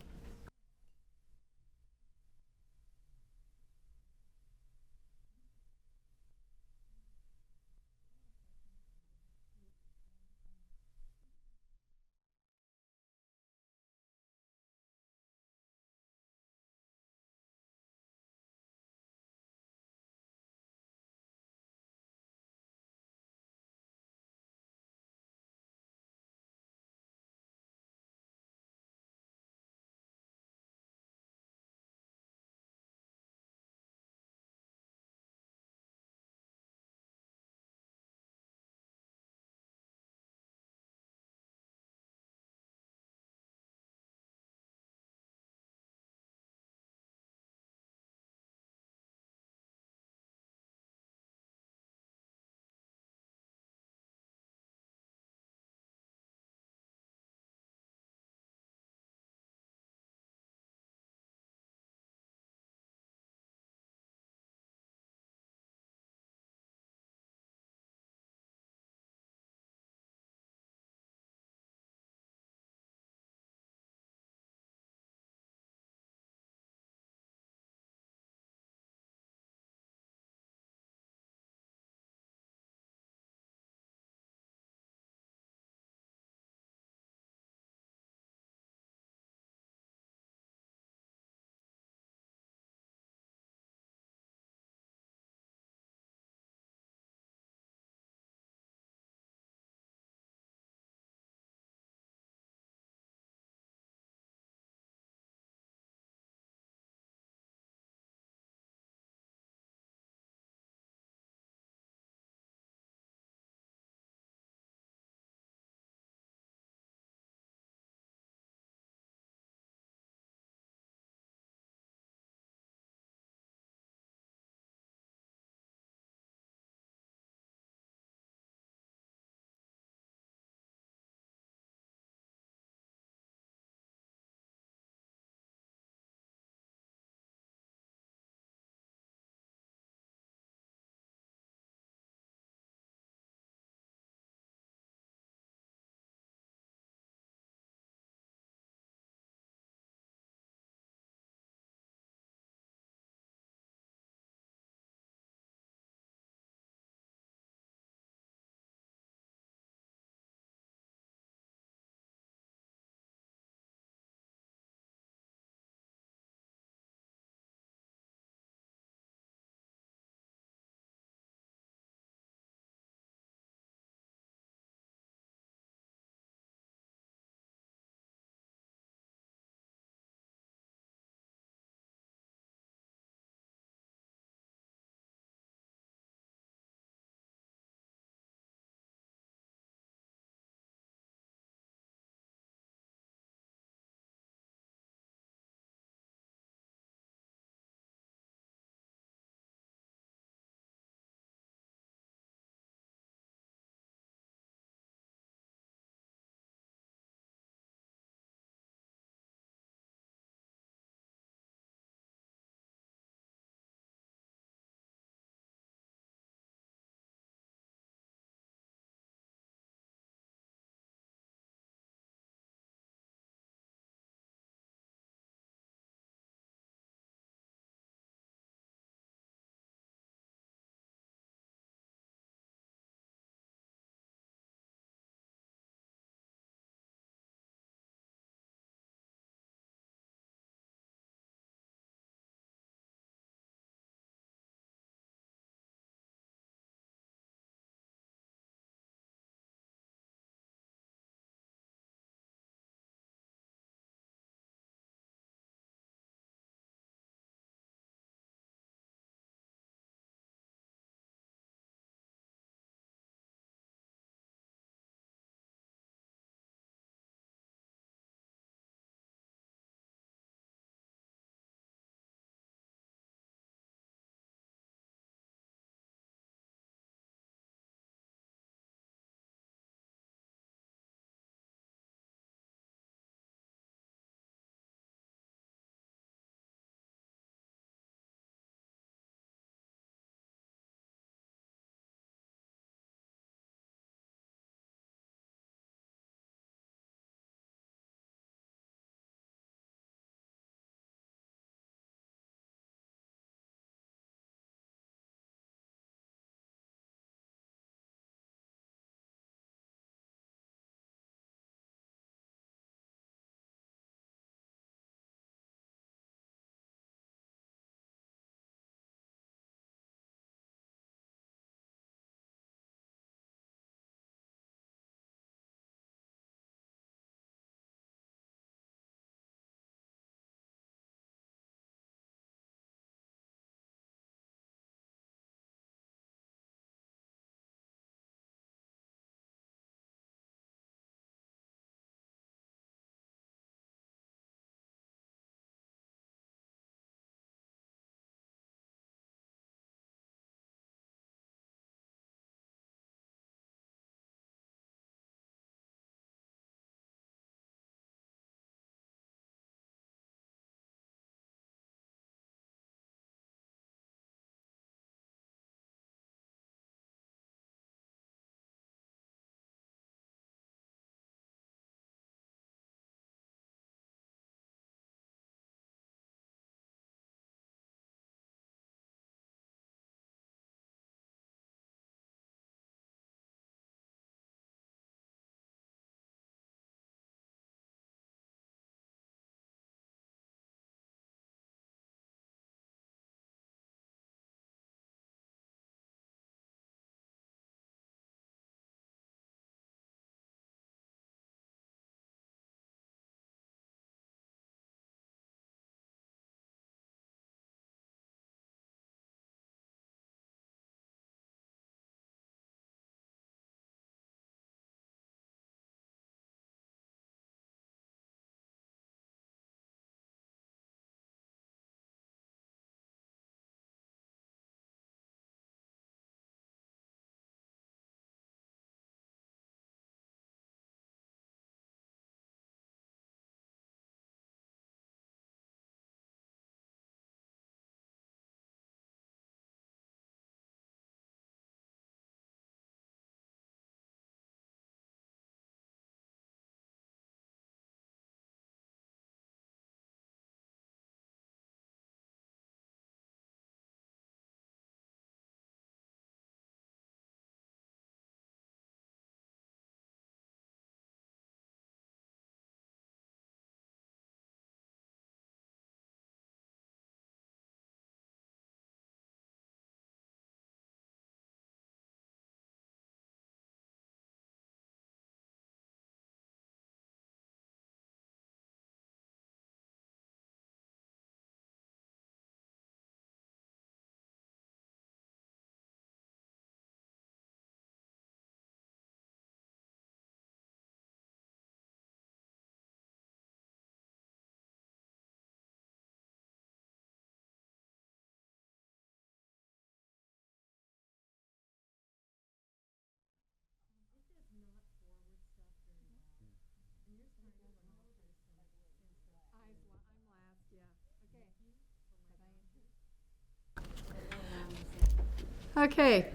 Okay,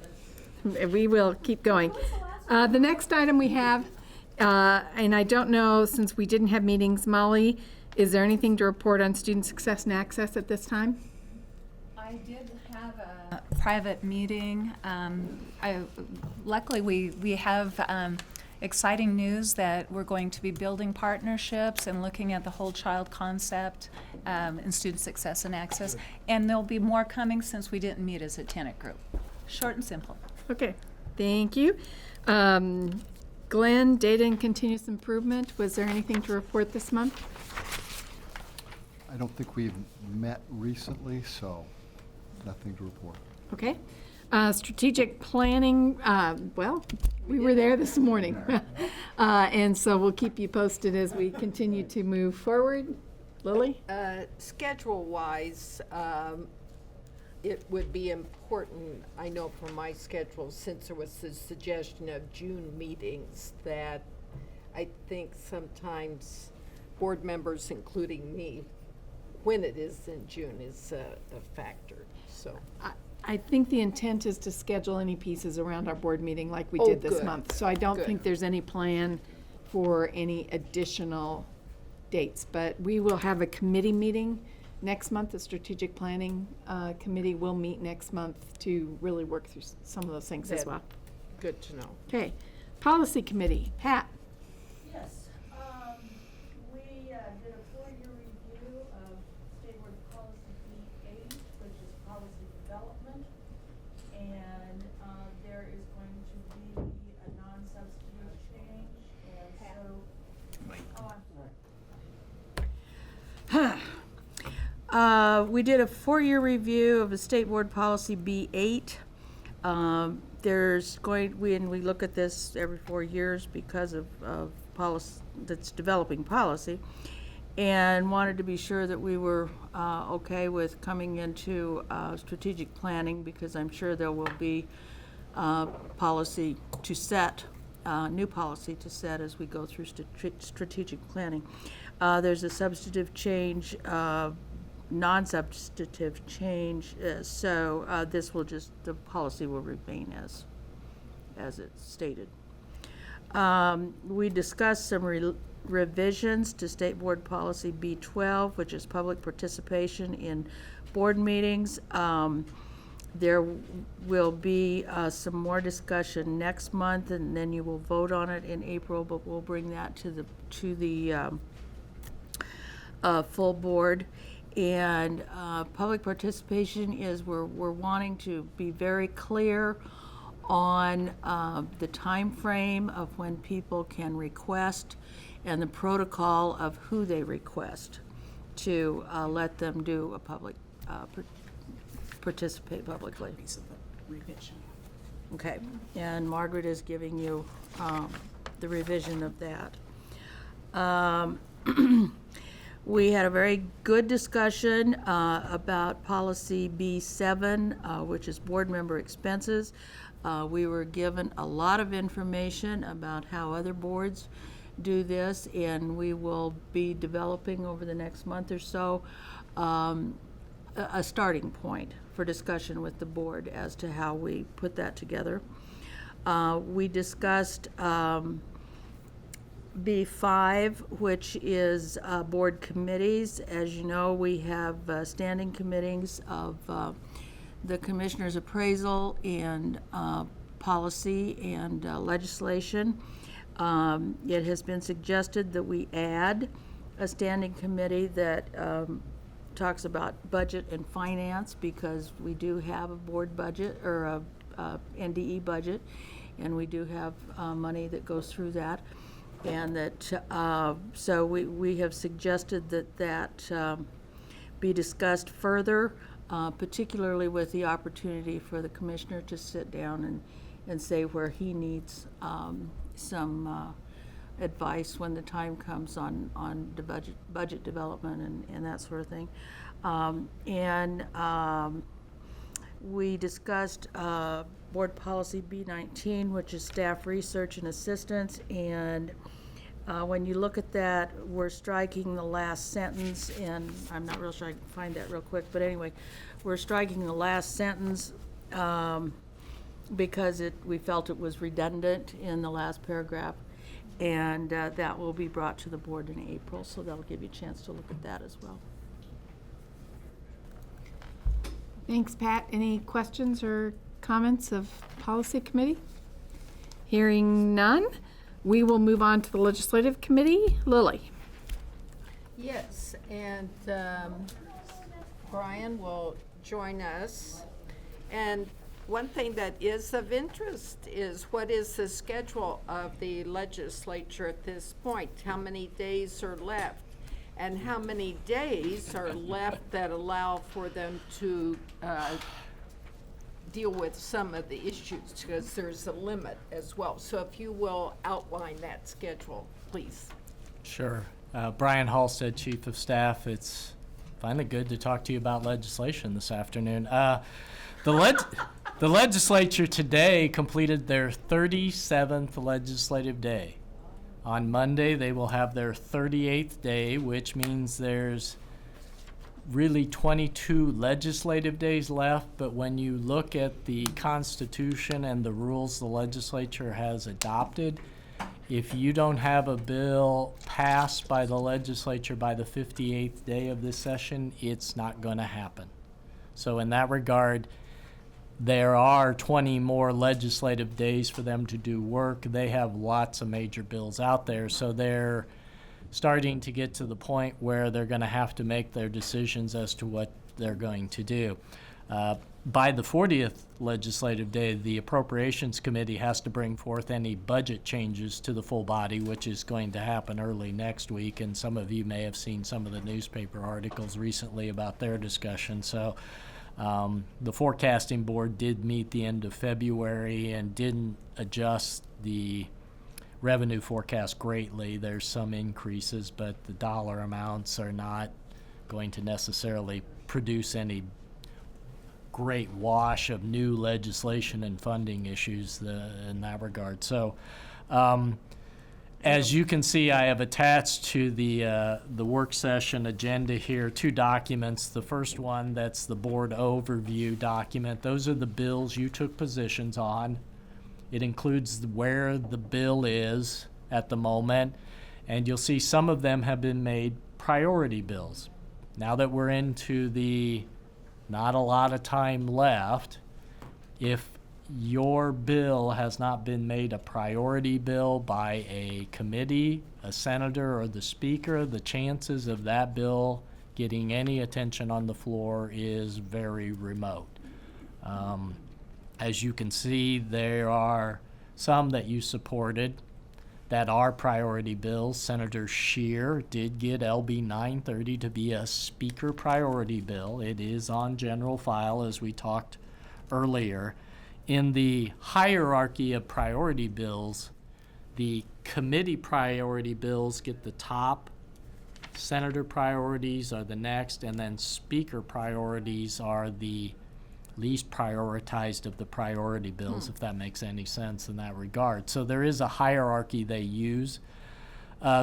we will keep going. The next item we have, and I don't know, since we didn't have meetings, Molly, is there anything to report on student success and access at this time? I did have a private meeting. Luckily, we have exciting news that we're going to be building partnerships and looking at the whole child concept in student success and access. And there'll be more coming since we didn't meet as a tenant group. Short and simple. Okay, thank you. Glenn, data and continuous improvement, was there anything to report this month? I don't think we've met recently, so nothing to report. Okay. Strategic planning, well, we were there this morning. And so we'll keep you posted as we continue to move forward. Lily? Schedule-wise, it would be important, I know from my schedule, since there was the suggestion of June meetings, that I think sometimes board members, including me, when it is in June is a factor, so. I think the intent is to schedule any pieces around our board meeting like we Oh, did this good. month. So I don't Good. think there's any plan for any additional dates. But we will have a committee meeting next month. The Strategic Planning Committee will meet next month to really work through some of those things as That- well. Good to know. Okay. Policy Committee, Pat. Yes, we did a 4-year review of State Board Policy B8, which is policy development, and there is going to be a non-substantive change, and We did a 4-year review of the State Board Policy B8. We look at this every 4 years because of policy that's developing policy, and wanted to be sure that we were okay with coming into strategic planning, because I'm sure there will be policy to set, new policy to set as we go through strategic planning. There's a substantive change, non-substantive change, so this will just, the policy will remain as it's stated. We discussed some revisions to State Board Policy B12, which is public participation in board meetings. There will be some more discussion next month, and then you will vote on it in April, but we'll bring that to the full board. And public participation is, we're wanting to be very clear on the time frame of when people can request and the protocol of who they request to let them do a public, participate publicly. Okay, and Margaret is giving you the revision of that. We had a very good discussion about policy B7, which is board member expenses. We were given a lot of information about how other boards do this, and we will be developing over the next month or so a starting point for discussion with the board as to how we put that together. We discussed B5, which is board committees. As you know, we have standing committees of the commissioner's appraisal and policy and legislation. It has been suggested that we add a standing committee that talks about budget and finance, because we do have a board budget, or a NDE budget, and we do have money that goes through that. And that, so we have suggested that be discussed further, particularly with the opportunity for the commissioner to sit down and say where he needs some advice when the time comes on the budget development and that sort of thing. We discussed Board Policy B19, which is staff research and assistance, and when you look at that, we're striking the last sentence, and I'm not real sure I can find that real quick, but anyway, we're striking the last sentence because we felt it was redundant in the last paragraph. And that will be brought to the board in April, so that'll give you a chance to look at that as well. Thanks, Pat. Any questions or comments of Policy Committee? Hearing none, we will move on to the Legislative Committee. Lily. Yes, and Brian will join us. And one thing that is of interest is what is the schedule of the legislature at this point? How many days are left? And how many days are left that allow for them to deal with some of the issues, because there's a limit as well. So if you will outline that schedule, please. Sure. Brian Halstead, Chief of Staff. It's finally good to talk to you about legislation this afternoon. The legislature today completed their 37th legislative day. On Monday, they will have their 38th day, which means there's really 22 legislative days left. But when you look at the Constitution and the rules the legislature has adopted, if you don't have a bill passed by the legislature by the 58th day of this session, it's not going to happen. So in that regard, there are 20 more legislative days for them to do work. They have lots of major bills out there, so they're starting to get to the point where they're going to have to make their decisions as to what they're going to do. By the 40th legislative day, the Appropriations Committee has to bring forth any budget changes to the full body, which is going to happen early next week, and some of you may have seen some of the newspaper articles recently about their discussion. So the forecasting board did meet the end of February and didn't adjust the revenue forecast greatly. There's some increases, but the dollar amounts are not going to necessarily produce any great wash of new legislation and funding issues in that regard. So as you can see, I have attached to the work session agenda here 2 documents. The first one, that's the board overview document. Those are the bills you took positions on. It includes where the bill is at the moment, and you'll see some of them have been made priority bills. Now that we're into the not a lot of time left, if your bill has not been made a priority bill by a committee, a senator, or the speaker, the chances of that bill getting any attention on the floor is very remote. As you can see, there are some that you supported that are priority bills. Senator Scheer did get LB 930 to be a speaker priority bill. It is on general file, as we talked earlier. In the hierarchy of priority bills, the committee priority bills get the top, senator priorities are the next, and then speaker priorities are the least prioritized of the priority bills, if that makes any sense in that regard. So there is a hierarchy they use.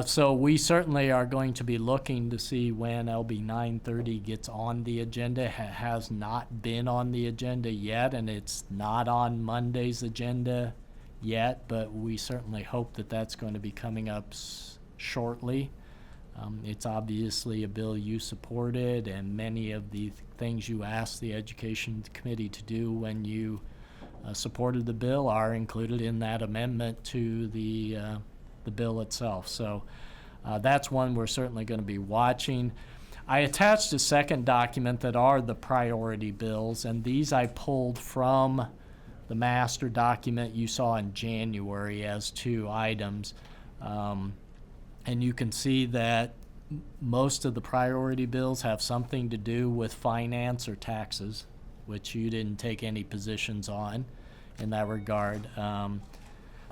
So we certainly are going to be looking to see when LB 930 gets on the agenda. It has not been on the agenda yet, and it's not on Monday's agenda yet, but we certainly hope that that's going to be coming up shortly. It's obviously a bill you supported, and many of the things you asked the Education Committee to do when you supported the bill are included in that amendment to the bill itself. So that's one we're certainly going to be watching. I attached a second document that are the priority bills, and these I pulled from the master document you saw in January as 2 items. And you can see that most of the priority bills have something to do with finance or taxes, which you didn't take any positions on in that regard.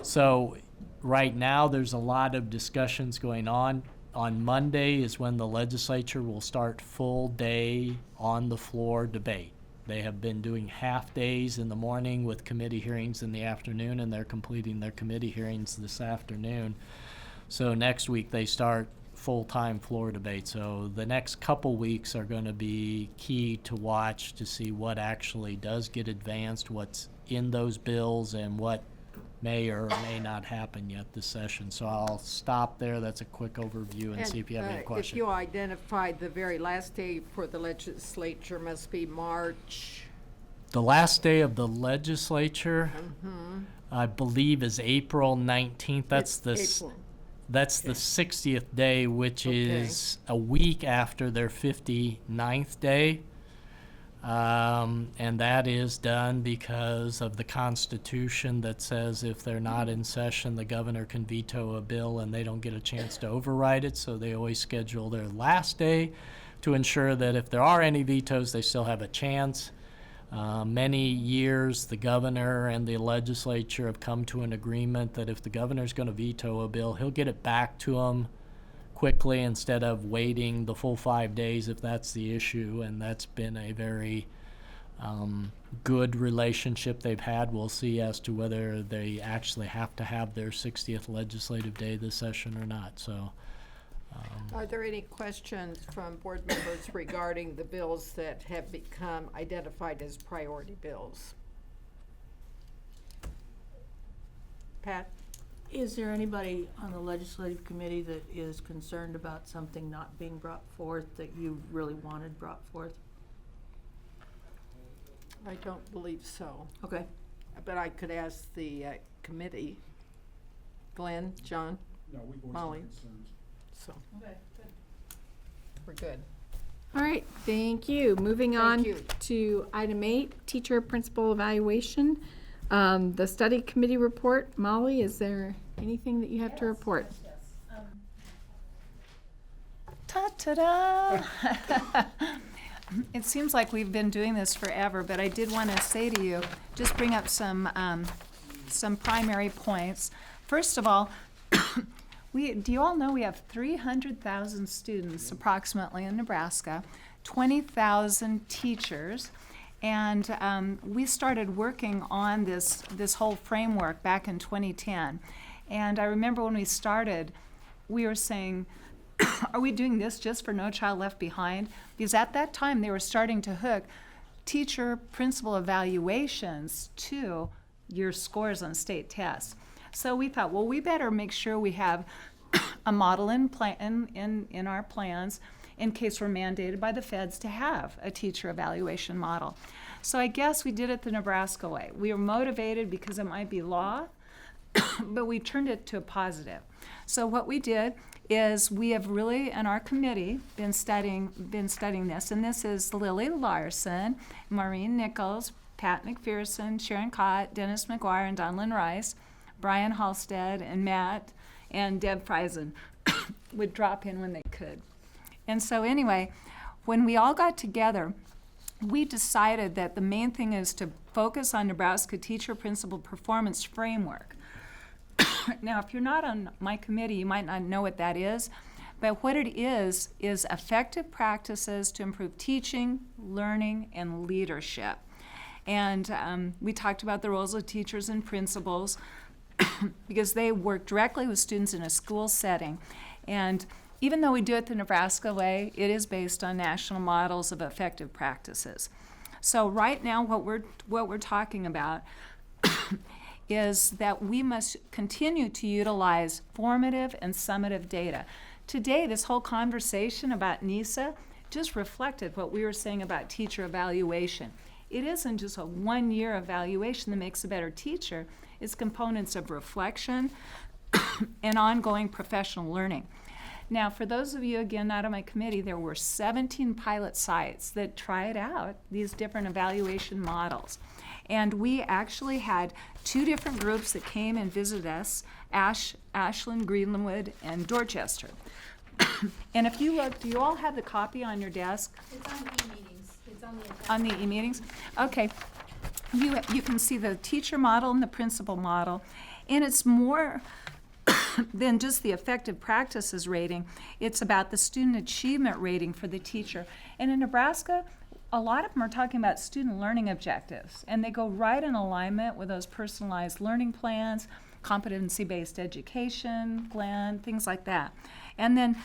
So right now there's a lot of discussions going on. On Monday is when the legislature will start full day on the floor debate. They have been doing half days in the morning with committee hearings in the afternoon, and they're completing their committee hearings this afternoon. So next week they start full-time floor debate. So the next couple weeks are going to be key to watch to see what actually does get advanced, what's in those bills and what may or may not happen yet this session. So I'll stop there. That's a quick overview and see if you have any If questions. you identified the very last day for the legislature must be March. The last day of the legislature, I believe, is April 19th. That's It's April. That's the 60th day, which is a week after their 59th day. And that is done because of the Constitution that says if they're not in session, the governor can veto a bill and they don't get a chance to override it. So they always schedule their last day to ensure that if there are any vetoes, they still have a chance. Many years, the governor and the legislature have come to an agreement that if the governor's going to veto a bill, he'll get it back to them quickly instead of waiting the full 5 days if that's the issue. And that's been a very good relationship they've had. We'll see as to whether they actually have to have their 60th legislative day this session or not. So. Are there any questions from board members regarding the bills that have become identified as priority bills? Pat? Is there anybody on the legislative committee that is concerned about something not being brought forth that you really wanted brought forth? I don't believe so, Okay. but I could ask the committee. Glenn, John, No, we voiced Molly. our concerns. so Okay, good. we're good. All right, thank you. Moving on you. to item 8, teacher principal evaluation. The study committee report. Molly, is there anything that you have to report? Ta-ta-da! It seems like we've been doing this forever, but I did want to say to you, just bring up some primary points. First of all, do you all know we have 300,000 students approximately in Nebraska, 20,000 teachers, and we started working on this whole framework back in 2010. And I remember when we started, we were saying, are we doing this just for No Child Left Behind? Because at that time, they were starting to hook teacher principal evaluations to your scores on state tests. So we thought, well, we better make sure we have a model in our plans in case we're mandated by the feds to have a teacher evaluation model. So I guess we did it the Nebraska way. We were motivated because it might be law, but we turned it to a positive. So what we did is we have really, in our committee, been studying this, and this is Lily Larson, Maureen Nichols, Pat McPherson, Sharon Cott, Dennis McGuire, and Donlin Rice, Brian Halstead, and Matt, and Deb Friesen would drop in when they could. And so anyway, when we all got together, we decided that the main thing is to focus on Nebraska Teacher Principal Performance Framework. Now, if you're not on my committee, you might not know what that is, but what it is effective practices to improve teaching, learning, and leadership. And we talked about the roles of teachers and principals because they work directly with students in a school setting. And even though we do it the Nebraska way, it is based on national models of effective practices. So right now, what we're talking about is that we must continue to utilize formative and summative data. Today, this whole conversation about NISA just reflected what we were saying about teacher evaluation. It isn't just a one-year evaluation that makes a better teacher. It's components of reflection and ongoing professional learning. Now, for those of you, again, not on my committee, there were 17 pilot sites that tried out these different evaluation models. And we actually had 2 different groups that came and visited us, Ashland, Greenwood, and Dorchester. And if you look, do you all have the copy on your desk? It's on e-meetings. It's on the On the e-meetings? Okay. You can see the teacher model and the principal model, and it's more than just the effective practices rating. It's about the student achievement rating for the teacher. And in Nebraska, a lot of them are talking about student learning objectives, and they go right in alignment with those personalized learning plans, competency-based education, Glenn, things like that. And then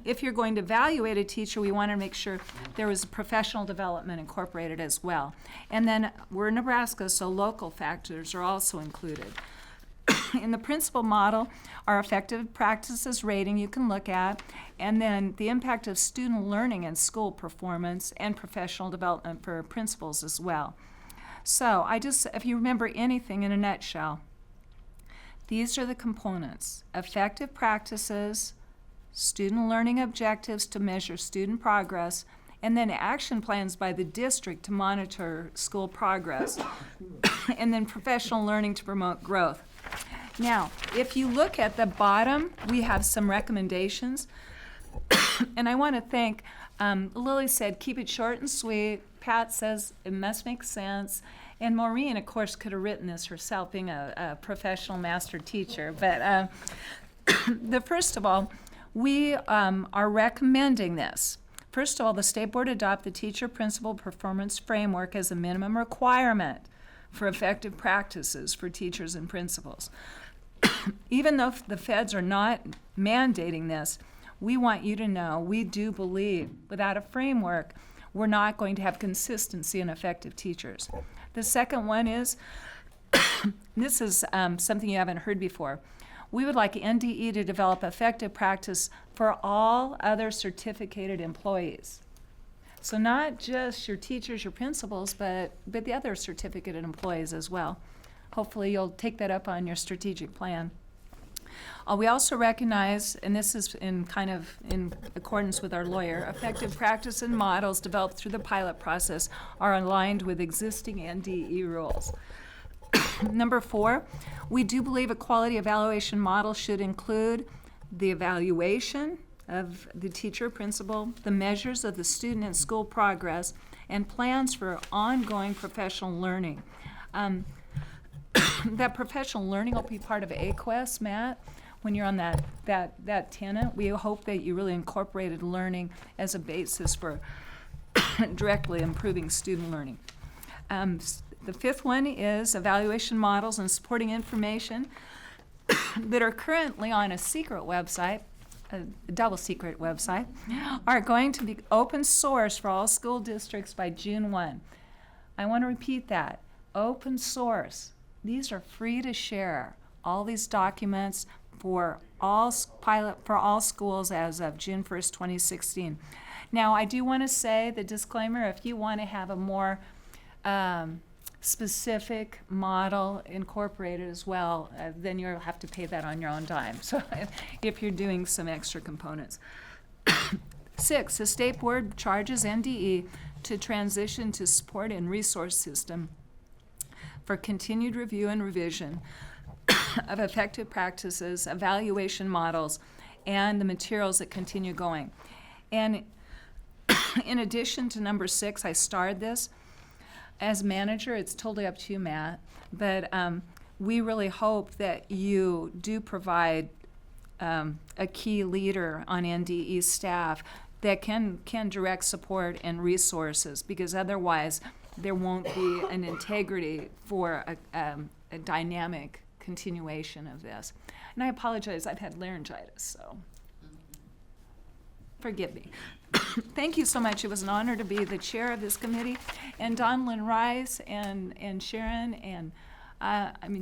if you're going to evaluate a teacher, we want to make sure there was professional development incorporated as well. And then we're in Nebraska, so local factors are also included. In the principal model, our effective practices rating you can look at, and then the impact of student learning and school performance and professional development for principals as well. So if you remember anything in a nutshell, these are the components: effective practices, student learning objectives to measure student progress, and then action plans by the district to monitor school progress, and then professional learning to promote growth. Now, if you look at the bottom, we have some recommendations. And I want to thank, Lily said, keep it short and sweet. Pat says it must make sense. And Maureen, of course, could have written this herself, being a professional master teacher. But first of all, we are recommending this. First of all, the State Board adopt the Teacher Principal Performance Framework as a minimum requirement for effective practices for teachers and principals. Even though the feds are not mandating this, we want you to know we do believe without a framework, we're not going to have consistency in effective teachers. The second one is, this is something you haven't heard before. We would like NDE to develop effective practice for all other certificated employees. So not just your teachers, your principals, but the other certificated employees as well. Hopefully you'll take that up on your strategic plan. We also recognize, and this is in accordance with our lawyer, effective practice and models developed through the pilot process are aligned with existing NDE rules. Number 4, we do believe a quality evaluation model should include the evaluation of the teacher principal, the measures of the student and school progress, and plans for ongoing professional learning. That professional learning will be part of AQuest, Matt. When you're on that tenet, we hope that you really incorporated learning as a basis for directly improving student learning. The 5th one is evaluation models and supporting information that are currently on a secret website, a double secret website, are going to be open source for all school districts by June 1. I want to repeat that. Open source. These are free to share. All these documents for all schools as of June 1st, 2016. Now, I do want to say the disclaimer, if you want to have a more specific model incorporated as well, then you'll have to pay that on your own dime. So if you're doing some extra components. 6, the State Board charges NDE to transition to support and resource system for continued review and revision of effective practices, evaluation models, and the materials that continue going. And in addition to number 6, I starred this. As manager, it's totally up to you, Matt, but we really hope that you do provide a key leader on NDE staff that can direct support and resources, because otherwise there won't be an integrity for a dynamic continuation of this. And I apologize, I've had laryngitis, so forgive me. Thank you so much. It was an honor to be the chair of this committee. And Donlyn Rice and Sharon, and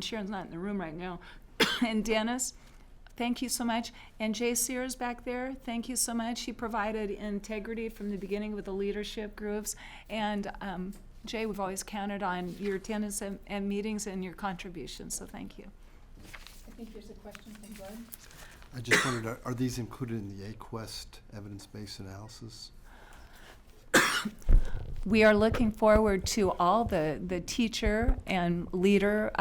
Sharon's not in the room right now, and Dennis, thank you so much. And Jay Sears back there, thank you so much. He provided integrity from the beginning with the leadership groups. And Jay, we've always counted on your attendance and meetings and your contributions, so thank you. I think there's a question from Glenn. I just wondered, are these included in the AQuest evidence-based analysis? We are looking forward to all the teacher and leader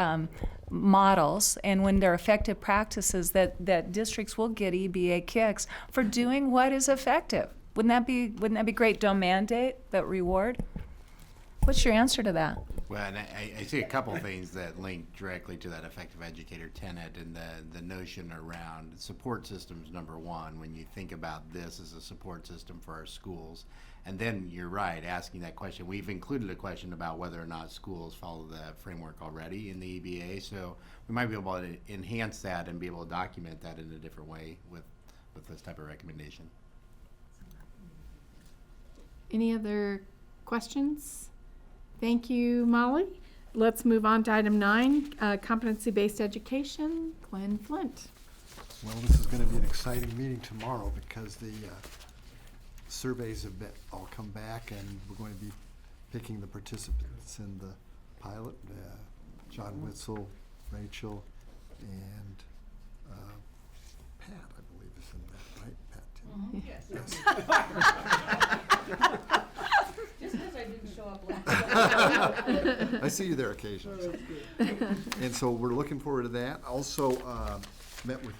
models, and when they're effective practices, that districts will get EBA kicks for doing what is effective. Wouldn't that be great? Don't mandate, but reward. What's your answer to that? Well, and I see a couple things that link directly to that effective educator tenet, and the notion around support systems, number one, when you think about this as a support system for our schools. And then you're right, asking that question. We've included a question about whether or not schools follow the framework already in the EBA, so we might be able to enhance that and be able to document that in a different way with with this type of recommendation. Any other questions? Thank you, Molly. Let's move on to item 9, competency-based education. Glenn Flint. Well, this is going to be an exciting meeting tomorrow because the surveys have all come back, and we're going to be picking the participants in the pilot. John Witzel, Rachel, and Pat, I believe, is in that, right? Pat, too. Yes. Just because I didn't show up last. I see you there occasionally. And so we're looking forward to that. Also met with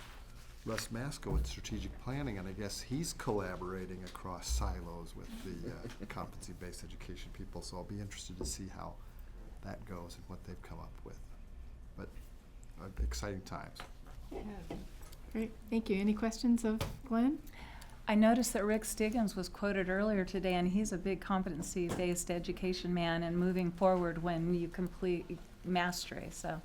Russ Masco in strategic planning, and I guess he's collaborating across silos with the competency-based education people, so I'll be interested to see how that goes and what they've come up with. But exciting times. Great, thank you. Any questions of Glenn? I noticed that Rick Stiggins was quoted earlier today, and he's a big competency-based education man and moving forward when you complete mastery, so.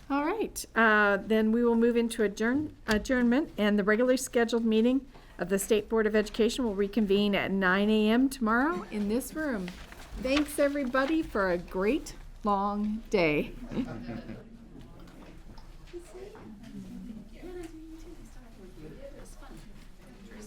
All right, then we will move into adjournment, and the regularly scheduled meeting of the State Board of Education will reconvene at 9 a.m. tomorrow in this room. Thanks, everybody, for a great long day.